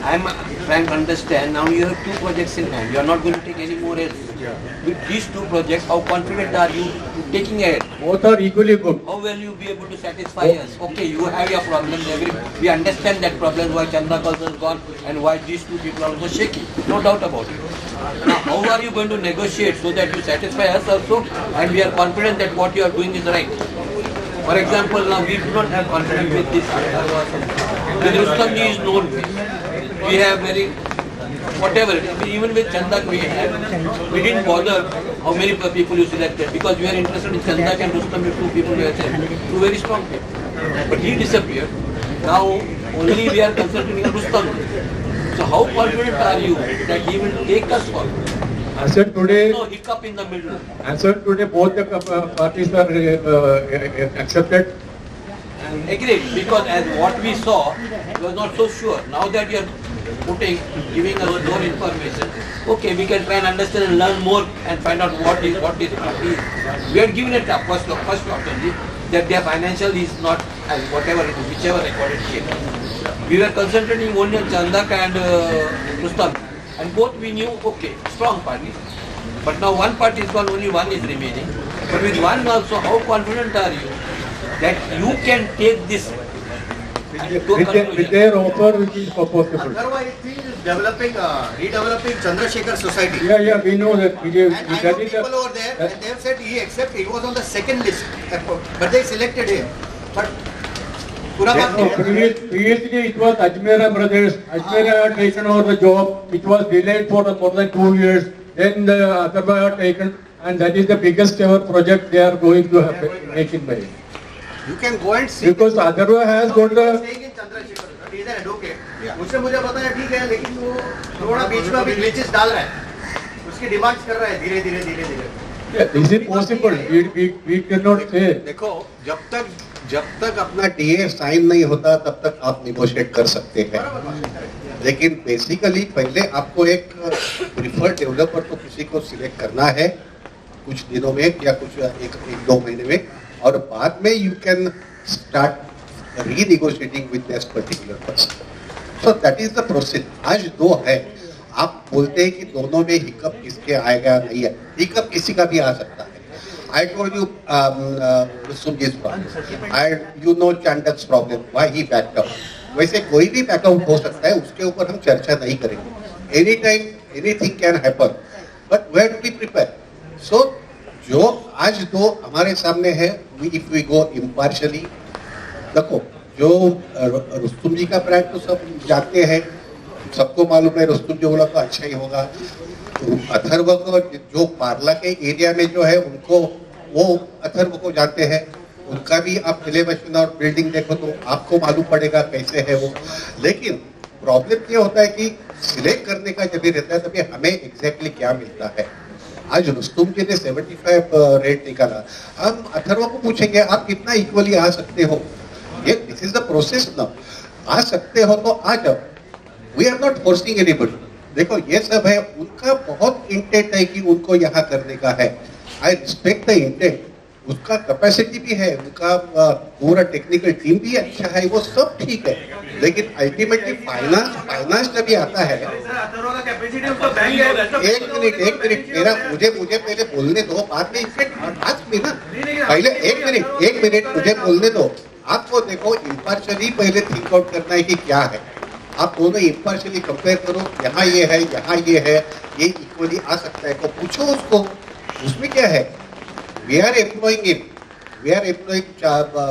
I am trying to understand. Now you have 2 projects in hand. You are not going to take any more else. With these 2 projects, how confident are you taking ahead? Both are equally good. How will you be able to satisfy us? Okay, you have your problems. We understand that problem, why Chandak also is gone and why these 2 people are also shaky. No doubt about it. Now, how are you going to negotiate so that you satisfy us also and we are confident that what you are doing is right? For example, now we do not have confidence with this. With Rustam ji is known face. We have very, whatever, even with Chandak we didn't bother how many people you selected because we are interested in Chandak and Rustam, 2 people we have said, 2 very strong people. But he disappeared. Now only we are concentrating on Rustam. So how confident are you that he will take us forward? I said today, No hiccup in the middle. I said today both the parties are accepted. Agreed, because as what we saw, we were not so sure. Now that you are giving us more information, okay, we can try and understand and learn more and find out what is. We are given it a first option that their financial is not as whatever it is, whichever record it came. We were concentrating only on Chandak and Rustam, and both we knew, okay, strong parties. But now one party is gone, only one is remaining. But with one also, how confident are you that you can take this to a conclusion? With their offer, which is possible. Otherwise, he is redeveloping Chandrasekhar Society. Yeah, we know that. And I know people over there, and they have said he accepted. He was on the second list, but they selected him. But previously it was Ajmera Brothers. Ajmera had taken over the job, which was delayed for more than 2 years. Then the Atharva had taken, and that is the biggest ever project they are going to make in May. you can go and see. Because Atharva has got the. Staying in Chandrasekhar, he is an advocate. उसने मुझे बताया ठीक है, लेकिन वो थोड़ा बीच में अभी glitches डाल रहा है. उसकी डिमांड्स कर रहा है धीरे. Yeah, is it possible? We cannot say. देखो, जब तक अपना डीए साइन नहीं होता तब तक आप निगोशिएट कर सकते हैं, लेकिन बेसिकली पहले आपको एक प्रिफर्ड डेवलपर को किसी को सिलेक्ट करना है कुछ दिनों में या कुछ एक 2 महीने में, और बाद में you can start renegotiating with that particular person. So that is the process. आज 2 है, आप बोलते हैं कि दोनों में हिकअप किसके आएगा नहीं है, हिकअप किसी का भी आ सकता है. I told you Sumji's problem. You know Chandak's problem. Why he backed out. वैसे कोई भी बैकआउट हो सकता है, उसके ऊपर हम चर्चा नहीं करेंगे. Anytime, anything can happen. But where to be prepared? So जो आज 2 हमारे सामने है, if we go impartially, देखो जो रुस्तुम जी का ब्रांड तो सब जानते हैं, सबको मालूम है रुस्तुम जो बोला तो अच्छा ही होगा. अथर्व को जो पार्ला के एरिया में जो है उनको, वो अथर्व को जानते हैं, उनका भी आप एलिवेशन और बिल्डिंग देखो तो आपको मालूम पड़ेगा कैसे है वो. लेकिन प्रॉब्लम ये होता है कि सिलेक्ट करने का जब भी रहता है तभी हमें एग्जैक्टली क्या मिलता है. आज रुस्तुम जी ने 75 रेट निकाला, हम अथर्व को पूछेंगे आप कितना इक्वली आ सकते हो. ये this is the process now. आ सकते हो तो आ जाओ. We are not forcing anybody. देखो ये सब है, उनका बहुत इंटेंट है कि उनको यहाँ करने का है. आई रिस्पेक्ट द इंटेंट, उसका कैपेसिटी भी है, उनका पूरा टेक्निकल टीम भी अच्छा है, वो सब ठीक है. लेकिन अल्टीमेटली फाइनेंस जब भी आता है. एक मिनट मेरा मुझे पहले बोलने दो, बाद में पहले एक मिनट मुझे बोलने दो. आपको देखो इम्पार्शियली पहले थिंक आउट करना है कि क्या है. आप दोनों इम्पार्शियली कंपेयर करो, यहाँ ये है, यहाँ ये है, ये इक्वली आ सकता है तो पूछो उसको, उसमें क्या है. We are employing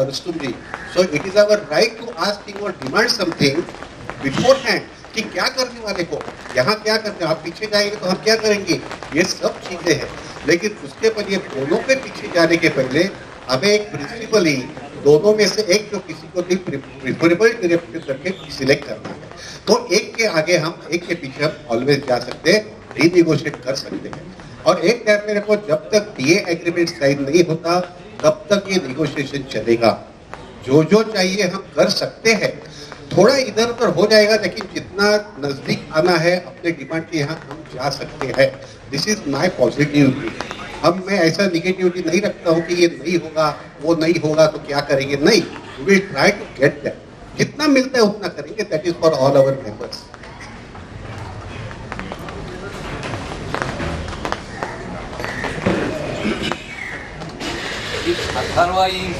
Rustom ji, so it is our right to ask him और डिमांड समथिंग बिफोर हैंड कि क्या करने वाले को, यहाँ क्या करने, आप पीछे जाएंगे तो हम क्या करेंगे. ये सब चीजें हैं, लेकिन उसके पर ये दोनों के पीछे जाने के पहले हमें एक प्रिंसिपली दोनों में से एक जो किसी को भी प्रिफरेबल डायरेक्टर करके सिलेक्ट करना है. तो एक के आगे हम, एक के पीछे हम ऑलवेज जा सकते हैं, रीनिगोशिएट कर सकते हैं. और एक टाइम मेरे को जब तक डीए एग्रीमेंट साइन नहीं होता तब तक ये निगोशिएशन चलेगा. जो चाहिए हम कर सकते हैं, थोड़ा इधर उधर हो जाएगा, लेकिन जितना नजदीक आना है अपने डिमांड के यहाँ हम जा सकते हैं. This is my positivity. मैं ऐसा निगेटिविटी नहीं रखता हूँ कि ये नहीं होगा, वो नहीं होगा तो क्या करेंगे. नहीं, we will try to get that. जितना मिलता है उतना करेंगे. That is for all our members. Atharva is,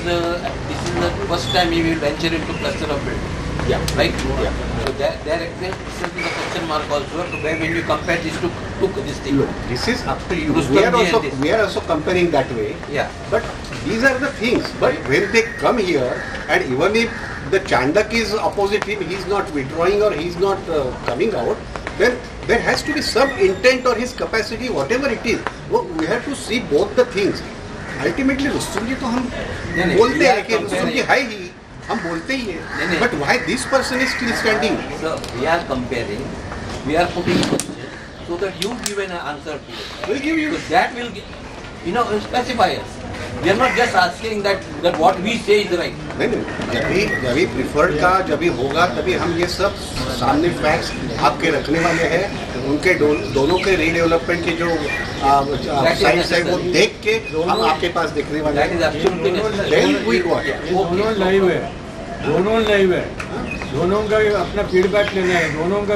this is the first time he will venture into cluster of building. Yeah. Right? Yeah. So there exists a question mark also to where when you compare these two this thing. This is up to you. Rustom We are also comparing that way. Yeah. But these are the things. But when they come here, and even if the Chandak is opposite him, he is not withdrawing or he is not coming out, then there has to be some intent or his capacity, whatever it is. Well, we have to see both the things. Ultimately, Rustam ji तो हम बोलते हैं कि रुस्तुम जी है ही, हम बोलते ही हैं. But why this person is still standing? So we are comparing we are putting questions so that you give an answer to it. We'll give you. So that will, specify us. We are not just asking that what we say is right. नहीं जब भी preferred का जब भी होगा तभी हम ये सब सामने फैक्ट्स आपके रखने वाले हैं, उनके दोनों के रीडेवलपमेंट की जो साइट्स है वो देख के हम आपके पास देखने वाले That is absolutely necessary. Then we go ahead. दोनों लाइव है, दोनों लाइव है, दोनों का अपना फीडबैक लेना है, दोनों का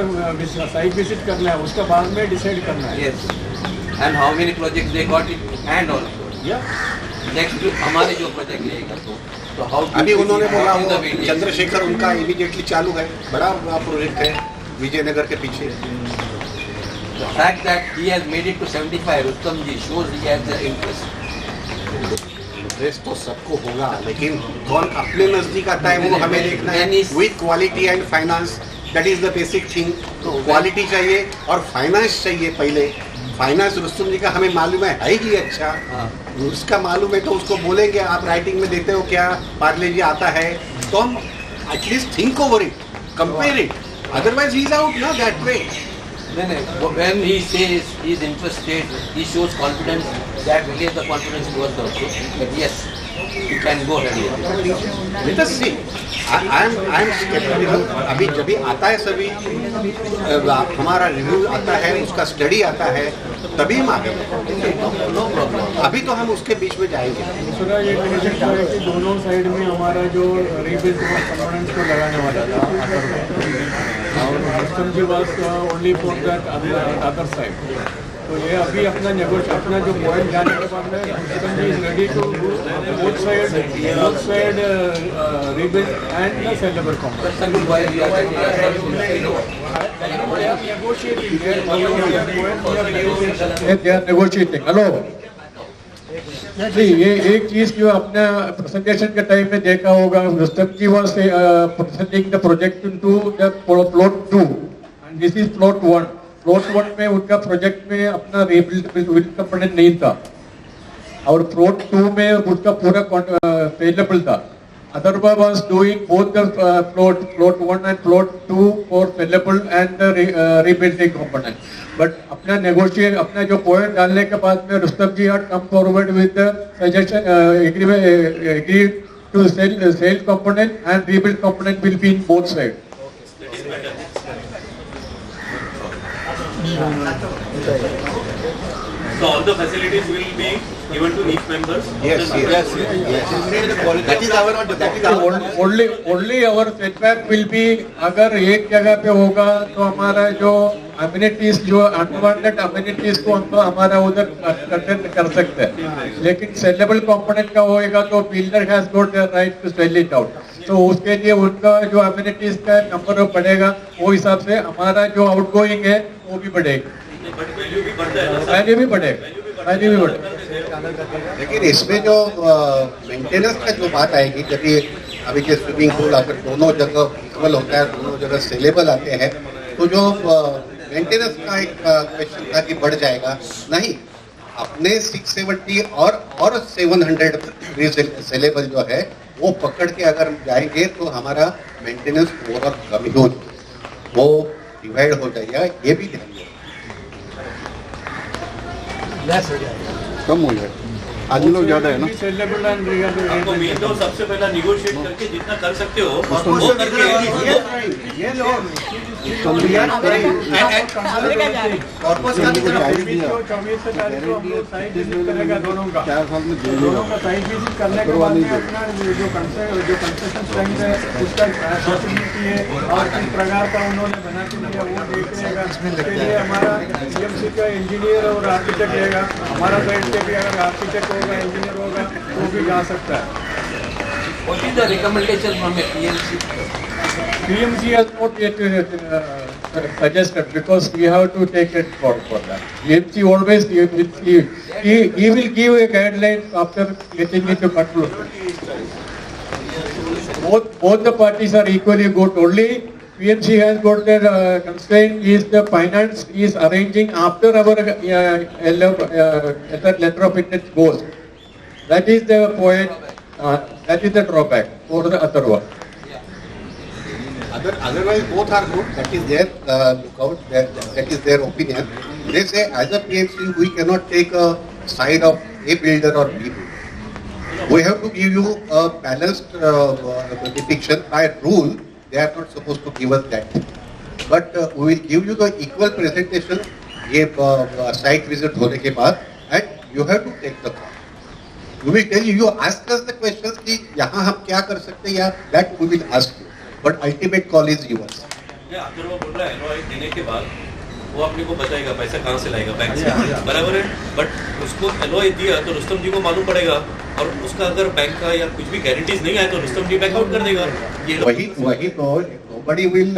साइट विजिट करना है, उसका बाद में डिसाइड करना है. Yes. And how many projects they got in hand also. Next हमारे जो प्रोजेक्ट लेगा तो हाउ अभी उन्होंने बोला in the वो media. चंद्रशेखर उनका इमीडिएटली चालू है, बड़ा प्रोजेक्ट है विजयनगर के पीछे. The fact that he has made it to 75, Uttam ji shows he has the interest. Interest तो सबको होगा, लेकिन कौन अपने नजदीक आता है वो हमें देखना है. With quality and finance, that is the basic thing. Quality चाहिए और फाइनेंस चाहिए. पहले फाइनेंस रुस्तम जी का हमें मालूम है ही अच्छा, उसका मालूम है तो उसको बोलेंगे आप राइटिंग में देते हो क्या, पार्ले जी आता है तो हम at least think over it, compare it. Otherwise he is out ना that way. When he says he is interested, he shows confidence. That releases the confidence to us also. But yes, you can go ahead. Let us see. I am skeptical. अभी जब भी आता है सभी हमारा review आता है, उसका स्टडी आता है, तभी हम आगे नो प्रॉब्लम. अभी तो हम उसके बीच में जाएंगे. दूसरा ये कंडीशन है कि दोनों साइड में हमारा जो रीबिल्ड कंपोनेंट्स को लगाने वाला था और सिस्टम जी was only for that other side. तो ये अभी अपना जो पॉइंट जाने के बाद में system ji is ready to both side rebuild and the sellable negotiating. Hello ji, ये एक चीज जो अपने प्रेजेंटेशन के टाइम में देखा होगा, Rustam ji was presenting the project into the plot 2 and this is plot 1. Plot 1 में उनका प्रोजेक्ट में अपना रीबिल्ड कंपोनेंट नहीं था और प्लॉट 2 में उसका पूरा अवेलेबल था. Atharva was doing both the plot 1 and plot 2 for sellable and the rebuilding component. But अपना जो point डालने के बाद में रुस्तम जी had come forward with the suggestion, agreed to sell component and rebuild component will be in both sides. So all the facilities will be given to each members. Yes. That is our Only our setback will be अगर एक जगह पे होगा तो हमारा जो amenities जो unwanted amenities को हम हमारा उधर कंटेंट कर सकते हैं, लेकिन सेलेबल कंपोनेंट का होएगा तो builder has got the right to sell it out. तो उसके लिए उनका जो अम्यूनिटीज का नंबर बढ़ेगा, वो हिसाब से हमारा जो आउटगोइंग है वो भी बढ़ेगा. वैल्यू भी बढ़ेगा. लेकिन इसमें जो मेंटेनेंस का जो बात आएगी, जब ये अभी के स्विमिंग पूल अगर दोनों जगह इक्वल होता है, दोनों जगह सेलेबल आते हैं, तो जो मेंटेनेंस का एक क्वेश्चन था कि बढ़ जाएगा. नहीं, अपने 670 और 700 सेलेबल जो है वो पकड़ के अगर जाएंगे तो हमारा मेंटेनेंस ओवरऑल कम हो, वो डिवाइड हो जाएगा. ये भी ध्यान कम हो जाए. आदमी लोग ज्यादा है ना. आपको मेन तो सबसे पहला निगोशिएट करके जितना कर सकते हो वो करके कॉर्पस का कितना 24 से 40 को हम लोग साइट विजिट करेगा दोनों का 4 साल में दोनों का साइट विजिट करने के बाद में अपना जो कंसेशन स्टैंड है उसका पॉसिबिलिटी है और किस प्रकार का उन्होंने बना के दिया वो देख लेगा. इसके लिए हमारा सीएमसी का इंजीनियर और आर्किटेक्ट रहेगा. हमारा साइड से भी अगर आर्किटेक्ट होगा, इंजीनियर होगा, वो भी जा सकता है. What is the recommendation from a PMC? PMC has not suggested because we have to take it for that. PMC always he will give a guideline after getting into control. Both the parties are equally good. Only PMC has got the constraint is the finance is arranging after our letter of intent goes. That is the point. That is the drawback for the Atharva. otherwise both are good. That is their lookout. That is their opinion. They say as a PMC we cannot take a side of A builder or B builder. We have to give you a balanced depiction. By rule, they are not supposed to give us that. But we will give you the equal presentation. ये site visit होने के बाद, and you have to take the call. We will tell you. You ask us the questions कि यहाँ हम क्या कर सकते हैं या that we will ask you. But ultimate call is yours. अगर वो बोल रहा है LOI देने के बाद वो अपने को बताएगा पैसा कहाँ से लाएगा बैंक से, बराबर है. बट उसको LOI दिया तो रुस्तम जी को मालूम पड़ेगा, और उसका अगर बैंक का या कुछ भी गारंटीज नहीं आए तो रुस्तम जी बैक आउट कर देगा. वही तो nobody will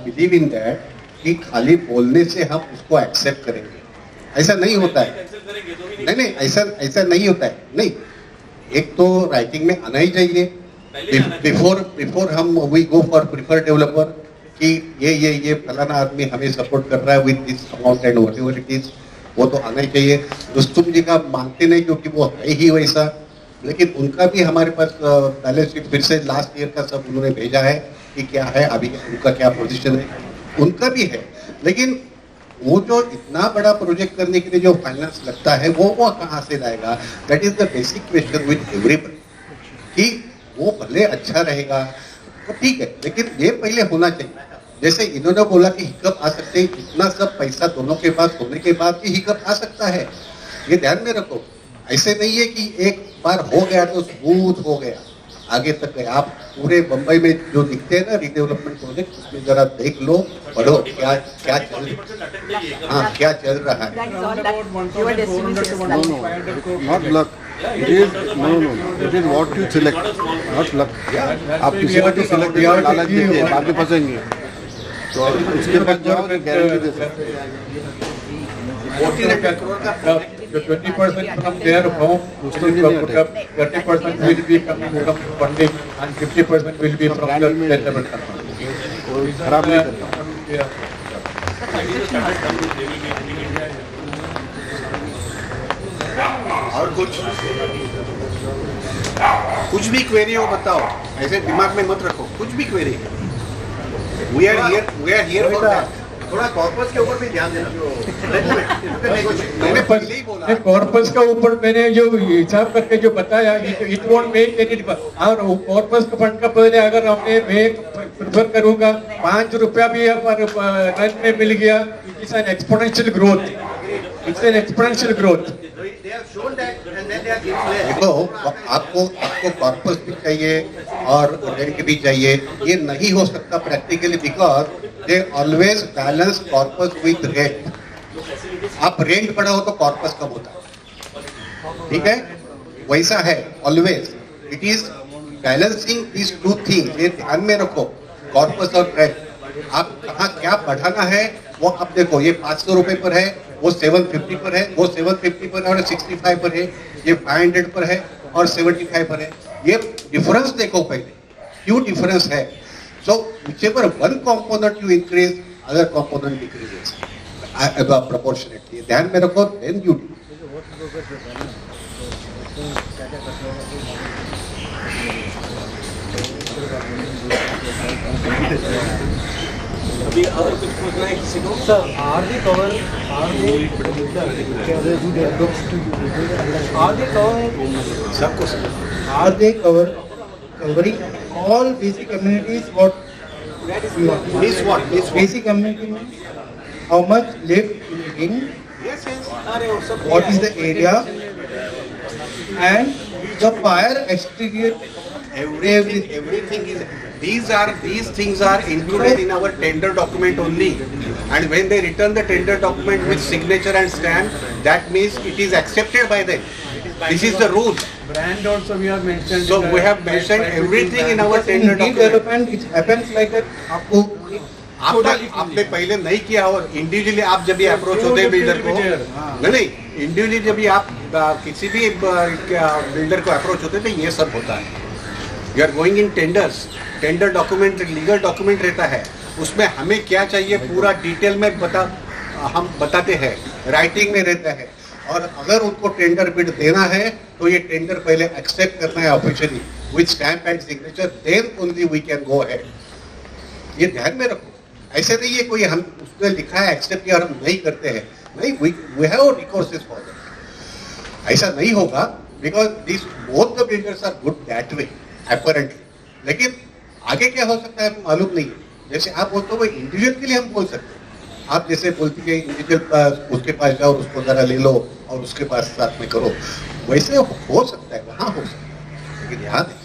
believe in that कि खाली बोलने से हम उसको एक्सेप्ट करेंगे. ऐसा नहीं होता है. नहीं ऐसा नहीं होता है. नहीं, एक तो राइटिंग में आना ही चाहिए बिफोर हम we go for prefer developer कि ये फलाना आदमी हमें सपोर्ट कर रहा है with this amount and whatever it is. वो तो आना ही चाहिए. रुस्तम जी का मानते नहीं क्योंकि वो है ही वैसा. लेकिन उनका भी हमारे पास बैलेंस शीट फिर से लास्ट ईयर का सब उन्होंने भेजा है कि क्या है अभी उनका क्या पोजीशन है. उनका भी है. लेकिन वो जो इतना बड़ा प्रोजेक्ट करने के लिए जो फाइनेंस लगता है वो कहाँ से लाएगा. That is the basic question with everybody कि वो भले अच्छा रहेगा तो ठीक है, लेकिन ये पहले होना चाहिए. जैसे इन्होंने बोला कि हिकअप आ सकते हैं, इतना सब पैसा दोनों के पास होने के बाद भी हिकअप आ सकता है. ये ध्यान में रखो. ऐसे नहीं है कि एक बार हो गया तो स्मूथ हो गया, आगे तक गए. आप पूरे बंबई में जो दिखते हैं ना रिडेवलपमेंट प्रोजेक्ट, उसमें जरा देख लो, पढ़ो क्या चल रहा है. Not luck. It is no. It is what you select, not luck. आप किसी को भी select किया लालच देते हैं, बाद में फंसेंगे. तो उसके बाद जाओ तो गारंटी दे सकते हैं. जो 20% from their home, 30% will be coming from funding and 50% will be from the development company. कोई खराब नहीं करता. और कुछ भी क्वेरी हो बताओ, ऐसे दिमाग में मत रखो. कुछ भी query. We are here for that. थोड़ा कॉर्पस के ऊपर भी ध्यान देना. मैंने पहले ही बोला कॉर्पस का ऊपर मैंने जो हिसाब करके जो बताया it won't make any difference. और कॉर्पस का फंड का पहले अगर हमने मैं प्रेफर करूंगा 5 रुपया भी रन में मिल गया, it is an exponential growth. It's an exponential growth. देखो आपको कॉर्पस भी चाहिए और रेंट भी चाहिए. ये नहीं हो सकता practically because they always balance corpus with rent. आप रेंट बढ़ाओ तो कॉर्पस कम होता है. ठीक है, वैसा है always. It is balancing this two things. ये ध्यान में रखो, कॉर्पस और रेंट. आप कहाँ क्या बढ़ाना है वो आप देखो. ये 500 रुपए पर है, वो 750 पर है, वो 750 पर है और 65 पर है, ये 500 पर है और 75 पर है. ये डिफरेंस देखो पहले, क्यों डिफरेंस है. सो whichever one component you increase, other component decreases proportionately. ध्यान में रखो, then you do. अभी और कुछ पूछना है किसी को? Sir, are they covering all basic communities? What basic community means? How much live in? Yes. What is the area? And the fire exterior. Everything is. These things are included in our tender document only. And when they return the tender document with signature and stamp, that means it is accepted by them. This is the rule. Brand also we have mentioned. So we have mentioned everything in our tender document. Development, it happens like that. आपको आपने पहले नहीं किया और individually आप जब भी approach होते हैं बिल्डर को, नहीं इंडिविजुअली जब भी आप किसी भी बिल्डर को अप्रोच होते हैं तो ये सब होता है. You are going in tenders. Tender document legal document रहता है, उसमें हमें क्या चाहिए पूरा डिटेल में हम बताते हैं, राइटिंग में रहता है. और अगर उनको टेंडर बिड देना है तो ये टेंडर पहले एक्सेप्ट करना है officially with stamp and signature, then only we can go ahead. ये ध्यान में रखो। ऐसे नहीं है कोई हम उसने लिखा है एक्सेप्ट किया और हम नहीं करते हैं, नहीं, we have resources for that. ऐसा नहीं होगा because this both the builders are good that way apparently, लेकिन आगे क्या हो सकता है मालूम नहीं है। जैसे आप बोलते हो इंडिविजुअल के लिए हम बोल सकते हैं, आप जैसे बोलती है इंडिविजुअल उसके पास जाओ उसको जरा ले लो और उसके पास साथ में करो, वैसे हो सकता है, वहाँ हो सकता है, लेकिन यहाँ नहीं।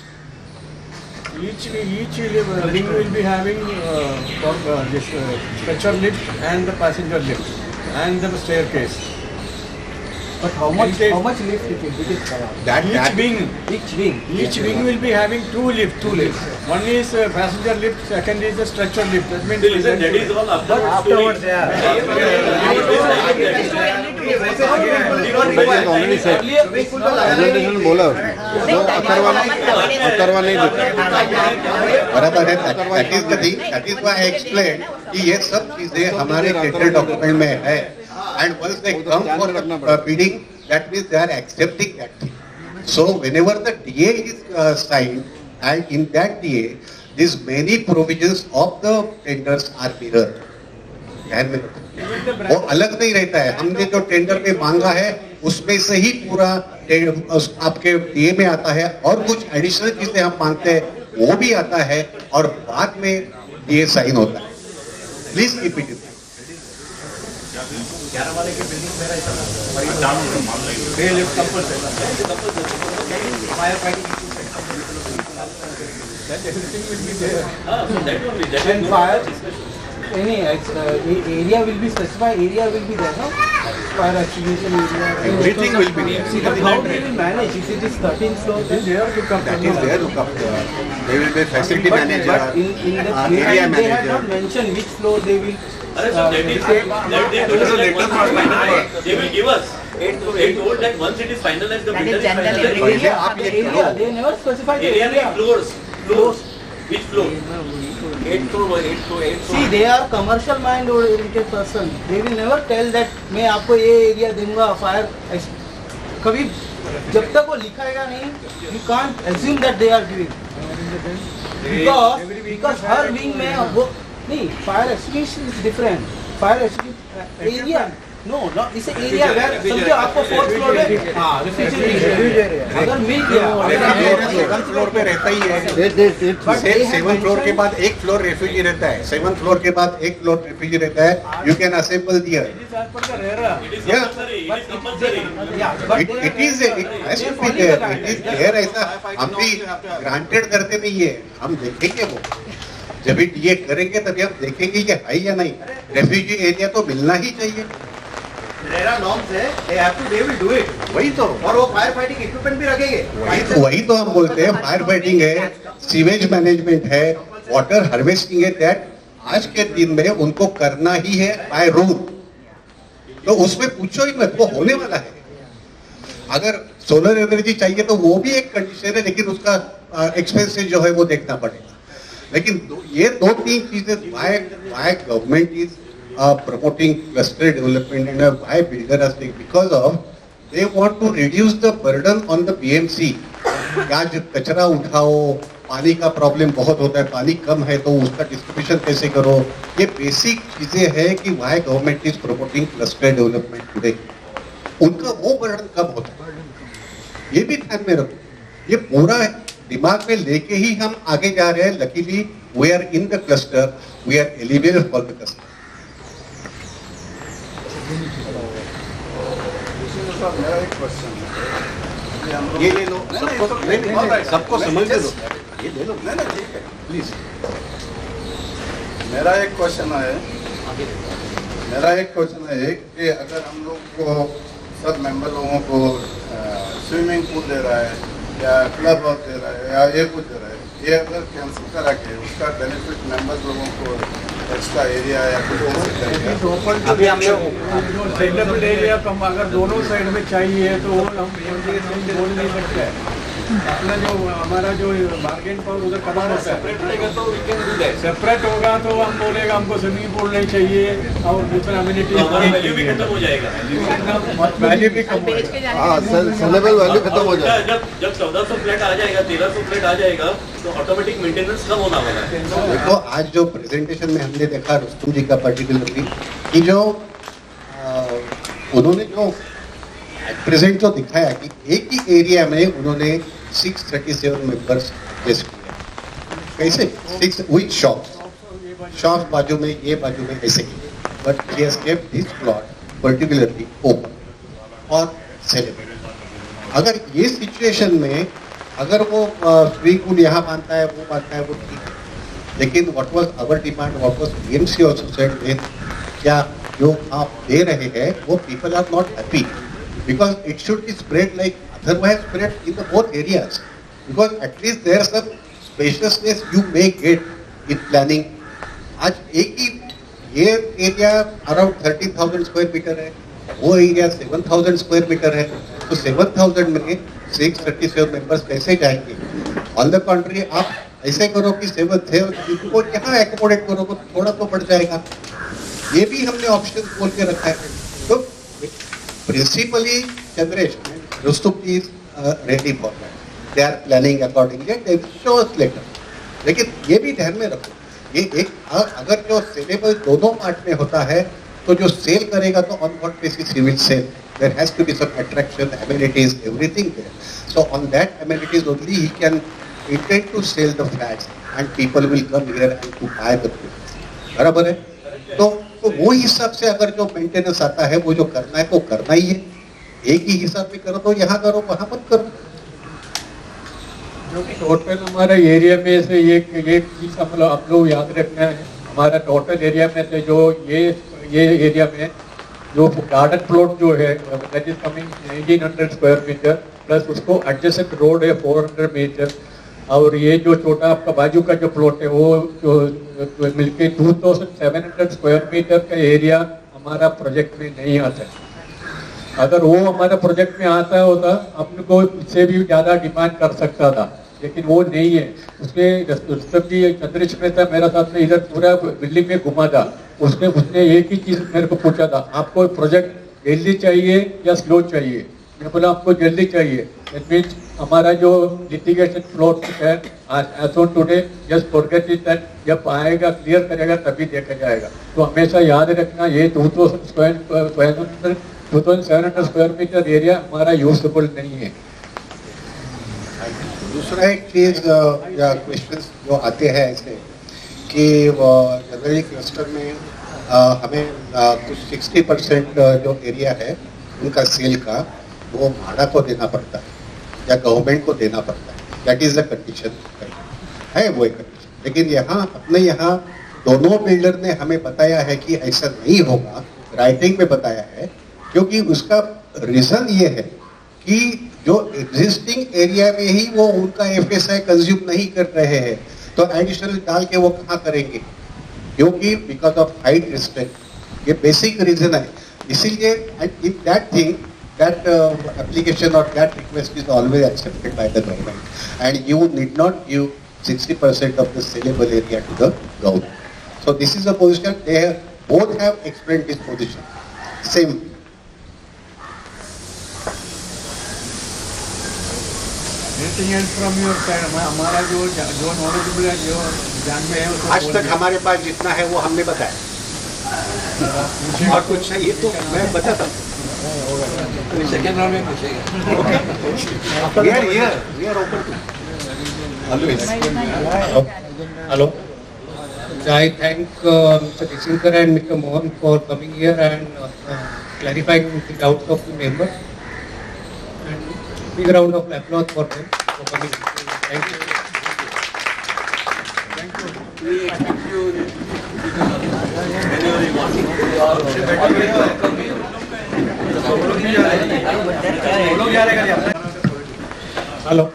Each wing will be having this stretcher lift and the passenger lift and the staircase. But how much lift it is? Each wing will be having two lifts. One is passenger lift, second is the stretcher lift. That means Listen, that is all afterwards. Already set presentation में बोला तो अथर्वा नहीं देता बराबर है। That is the thing, that is why I explain कि ये सब चीजें हमारे टेंडर डॉक्यूमेंट में है, and once they come for bidding, that means they are accepting that thing. So whenever the DA is signed, and in that DA these many provisions of the tenders are mirrored. ध्यान में रखो, वो अलग नहीं रहता है। हमने जो टेंडर में मांगा है उसमें से ही पूरा आपके डीए में आता है, और कुछ एडिशनल चीजें हम मांगते हैं वो भी आता है, और बाद में डीए साइन होता है। Please keep it in Any area will be specified. Area will be there, no? Fire extinguishing area. Everything will be there. See, but how they will manage? If it is 13 floors, then they have to come. That is their lookup. They will be facility manager, But in the area they have manager. not mentioned which floor they will. They will give us. They told that once it is finalized, the builder is finalized. They never specified the Area area. floors. Which floor? 8 floor. See, they are commercial mind oriented person. They will never tell that मैं आपको ये area दूंगा fire. कभी जब तक वो लिखाएगा नहीं, you can't assume that they are giving. Because हर विंग में वो नहीं, fire extinguishing is different. Fire extinguishing area no इस एरिया समझो आपको 4th फ्लोर में हाँ रेफ्रिजरेटर अगर मिल गया 7th फ्लोर पे रहता ही है। 7th फ्लोर के बाद एक फ्लोर रेफ्रिजरेटर रहता है। 7th फ्लोर के बाद एक फ्लोर रेफ्रिजरेटर रहता है। You can assemble there. It is there. ऐसा हम भी ग्रांटेड करते नहीं है, हम देखेंगे वो जब भी डीए करेंगे तभी हम देखेंगे ये है या नहीं। रेफ्यूजी एरिया तो मिलना ही चाहिए। नॉर्म्स है, they will do it. वही तो, और वो फायर फाइटिंग इक्विपमेंट भी रखेंगे। वही तो हम बोलते हैं, फायर फाइटिंग है, सीवेज मैनेजमेंट है, वाटर हार्वेस्टिंग है, दैट आज के दिन में उनको करना ही है बाय रूल। तो उसमें पूछो ही मत, वो होने वाला है। अगर सोलर एनर्जी चाहिए तो वो भी एक कंडीशन है, लेकिन उसका एक्सपेंसेस जो है वो देखना पड़ेगा। लेकिन ये 2-3 चीजें why government is promoting cluster development and why builder are saying, because of they want to reduce the burden on the BMC। आज कचरा उठाओ, पानी का प्रॉब्लम बहुत होता है, पानी कम है तो उसका डिस्ट्रीब्यूशन कैसे करो, ये बेसिक चीजें हैं कि why government is promoting cluster development today। उनका वो बर्डन कम होता है, ये भी ध्यान में रखो। ये पूरा दिमाग में लेके ही हम आगे जा रहे हैं। Luckily we are in the cluster, we are eligible for the cluster. मेरा एक क्वेश्चन है, ये ले लो, सबको समझ लो, ये ले लो। ठीक है प्लीज। मेरा एक क्वेश्चन है कि अगर हम लोग को सब मेंबर लोगों को स्विमिंग पूल दे रहा है या क्लब हाउस दे रहा है या ये कुछ दे रहा है, ये अगर कैंसिल करा के उसका बेनिफिट मेंबर लोगों को एक्स्ट्रा एरिया या कुछ अभी हम लोग एरिया कम अगर दोनों साइड में चाहिए तो हम बोल नहीं सकते। अपना जो हमारा जो बार्गेन पावर उधर खत्म होता है, सेपरेट रहेगा तो we can do that. Separate होगा तो हम बोलेगा हमको स्विमिंग पूल नहीं चाहिए और दूसरा तो हमारा वैल्यू भी खत्म हो जाएगा। वैल्यू भी कम होगा। हाँ, सेलेबल वैल्यू खत्म हो जाए। जब 1400 फ्लैट आ जाएगा, 1300 फ्लैट आ जाएगा, तो ऑटोमेटिक मेंटेनेंस कम होना वाला है। देखो आज जो प्रेजेंटेशन में हमने देखा रुस्तम जी का पर्टिकुलरली कि जो उन्होंने जो प्रेजेंट जो दिखाया कि एक ही एरिया में उन्होंने 637 मेंबर्स टेस्ट किया। कैसे 6 विद शॉप्स बाजू में, ये बाजू में, ऐसे ही। But he has kept this plot particularly open और सेलिब्रेट। अगर ये सिचुएशन में अगर वो स्विमिंग पूल यहाँ बांधता है, वो बांधता है, वो ठीक है, लेकिन what was our demand, what was BMC also said with क्या जो आप दे रहे हैं वो people are not happy because it should be spread like otherwise spread in the both areas because at least there some spaciousness you may get in planning. आज एक ही ये एरिया अराउंड 13,000 स्क्वायर मीटर है, वो एरिया 7,000 स्क्वायर मीटर है, तो 7,000 में 637 members कैसे जाएंगे? ऑन द कंट्री आप ऐसे करो कि 7 थे इनको यहाँ एकोमोडेट करो तो थोड़ा तो बढ़ जाएगा। ये भी हमने ऑप्शन बोल के रखा है। तो principally Chandresh Rustam is ready for that, they are planning accordingly, they will show us letter. लेकिन ये भी ध्यान में रखो, ये एक अगर जो सेलेबल दोनों पार्ट में होता है तो जो सेल करेगा तो on what basis he will sell, there has to be some attraction, amenities, everything there. So on that amenities only he can intend to sell the flats and people will come here and to buy the flats. बराबर है? तो वो हिसाब से अगर जो maintenance आता है वो जो करना है तो करना ही है। एक ही हिसाब में करो तो यहाँ करो, वहां मत करो। जो कि टोटल हमारा एरिया में से एक चीज आप लोग याद रखना है, हमारा टोटल एरिया में से जो ये एरिया में जो गार्डन प्लॉट जो है that is coming 1900 square metre plus उसको एडजेसेंट रोड है 400 मीटर, और ये जो छोटा आपका बाजू का जो प्लॉट है वो जो मिलके 2700 स्क्वायर मीटर का एरिया हमारा प्रोजेक्ट में नहीं आता है। अगर वो हमारा प्रोजेक्ट में आता होता अपने को इससे भी ज़्यादा डिमांड कर सकता था, लेकिन वो नहीं है। उसके चंद्रेश में था मेरा साथ में, इधर पूरा बिल्डिंग में घुमा था, उसने एक ही चीज़ मेरे को पूछा था, आपको प्रोजेक्ट जल्दी चाहिए या स्लो चाहिए? मैं बोला आपको जल्दी चाहिए। दैट मीन्स हमारा जो लिटिगेशन प्लॉट है as on today just forget it, that जब आएगा क्लियर करेगा तभी देखा जाएगा। तो हमेशा याद रखना ये 2700 स्क्वायर मीटर एरिया हमारा यूजेबल नहीं है। दूसरा एक चीज या क्वेश्चंस जो आते हैं ऐसे कि जनरली क्लस्टर में हमें कुछ 60% जो एरिया है उनका सेल का वो भाड़ा को देना पड़ता है या गवर्नमेंट को देना पड़ता है। दैट इज द कंडीशन है, वो एक कंडीशन। लेकिन यहाँ अपने यहाँ दोनों बिल्डर ने हमें बताया है कि ऐसा नहीं होगा, राइटिंग में बताया है, क्योंकि उसका रीजन ये है कि जो एग्जिस्टिंग एरिया में ही वो उनका एफएसआई कंज्यूम नहीं कर रहे हैं, तो एडिशनल डाल के वो कहाँ करेंगे? क्योंकि बिकॉज ऑफ हाइट रिस्ट्रिक्ट, ये बेसिक रीजन है। इसीलिए in that thing that application or that request is always accepted by the government, and you need not give 60% of the sellable area to the government. So this is the position. They both have explained this position. Same. Anything else from your side? हमारा जो knowledgeable है, जो जान में है, आज तक हमारे पास जितना है वो हमने बताया और कुछ नहीं, ये तो मैं बताता हूँ। सेकेंड राउंड में पूछेगा। We are open to Hello. I thank Mr. Dixinker and Mr. Mohan for coming here and clarifying the doubts of the members. And big round of applause for them for coming. Thank you. Hello.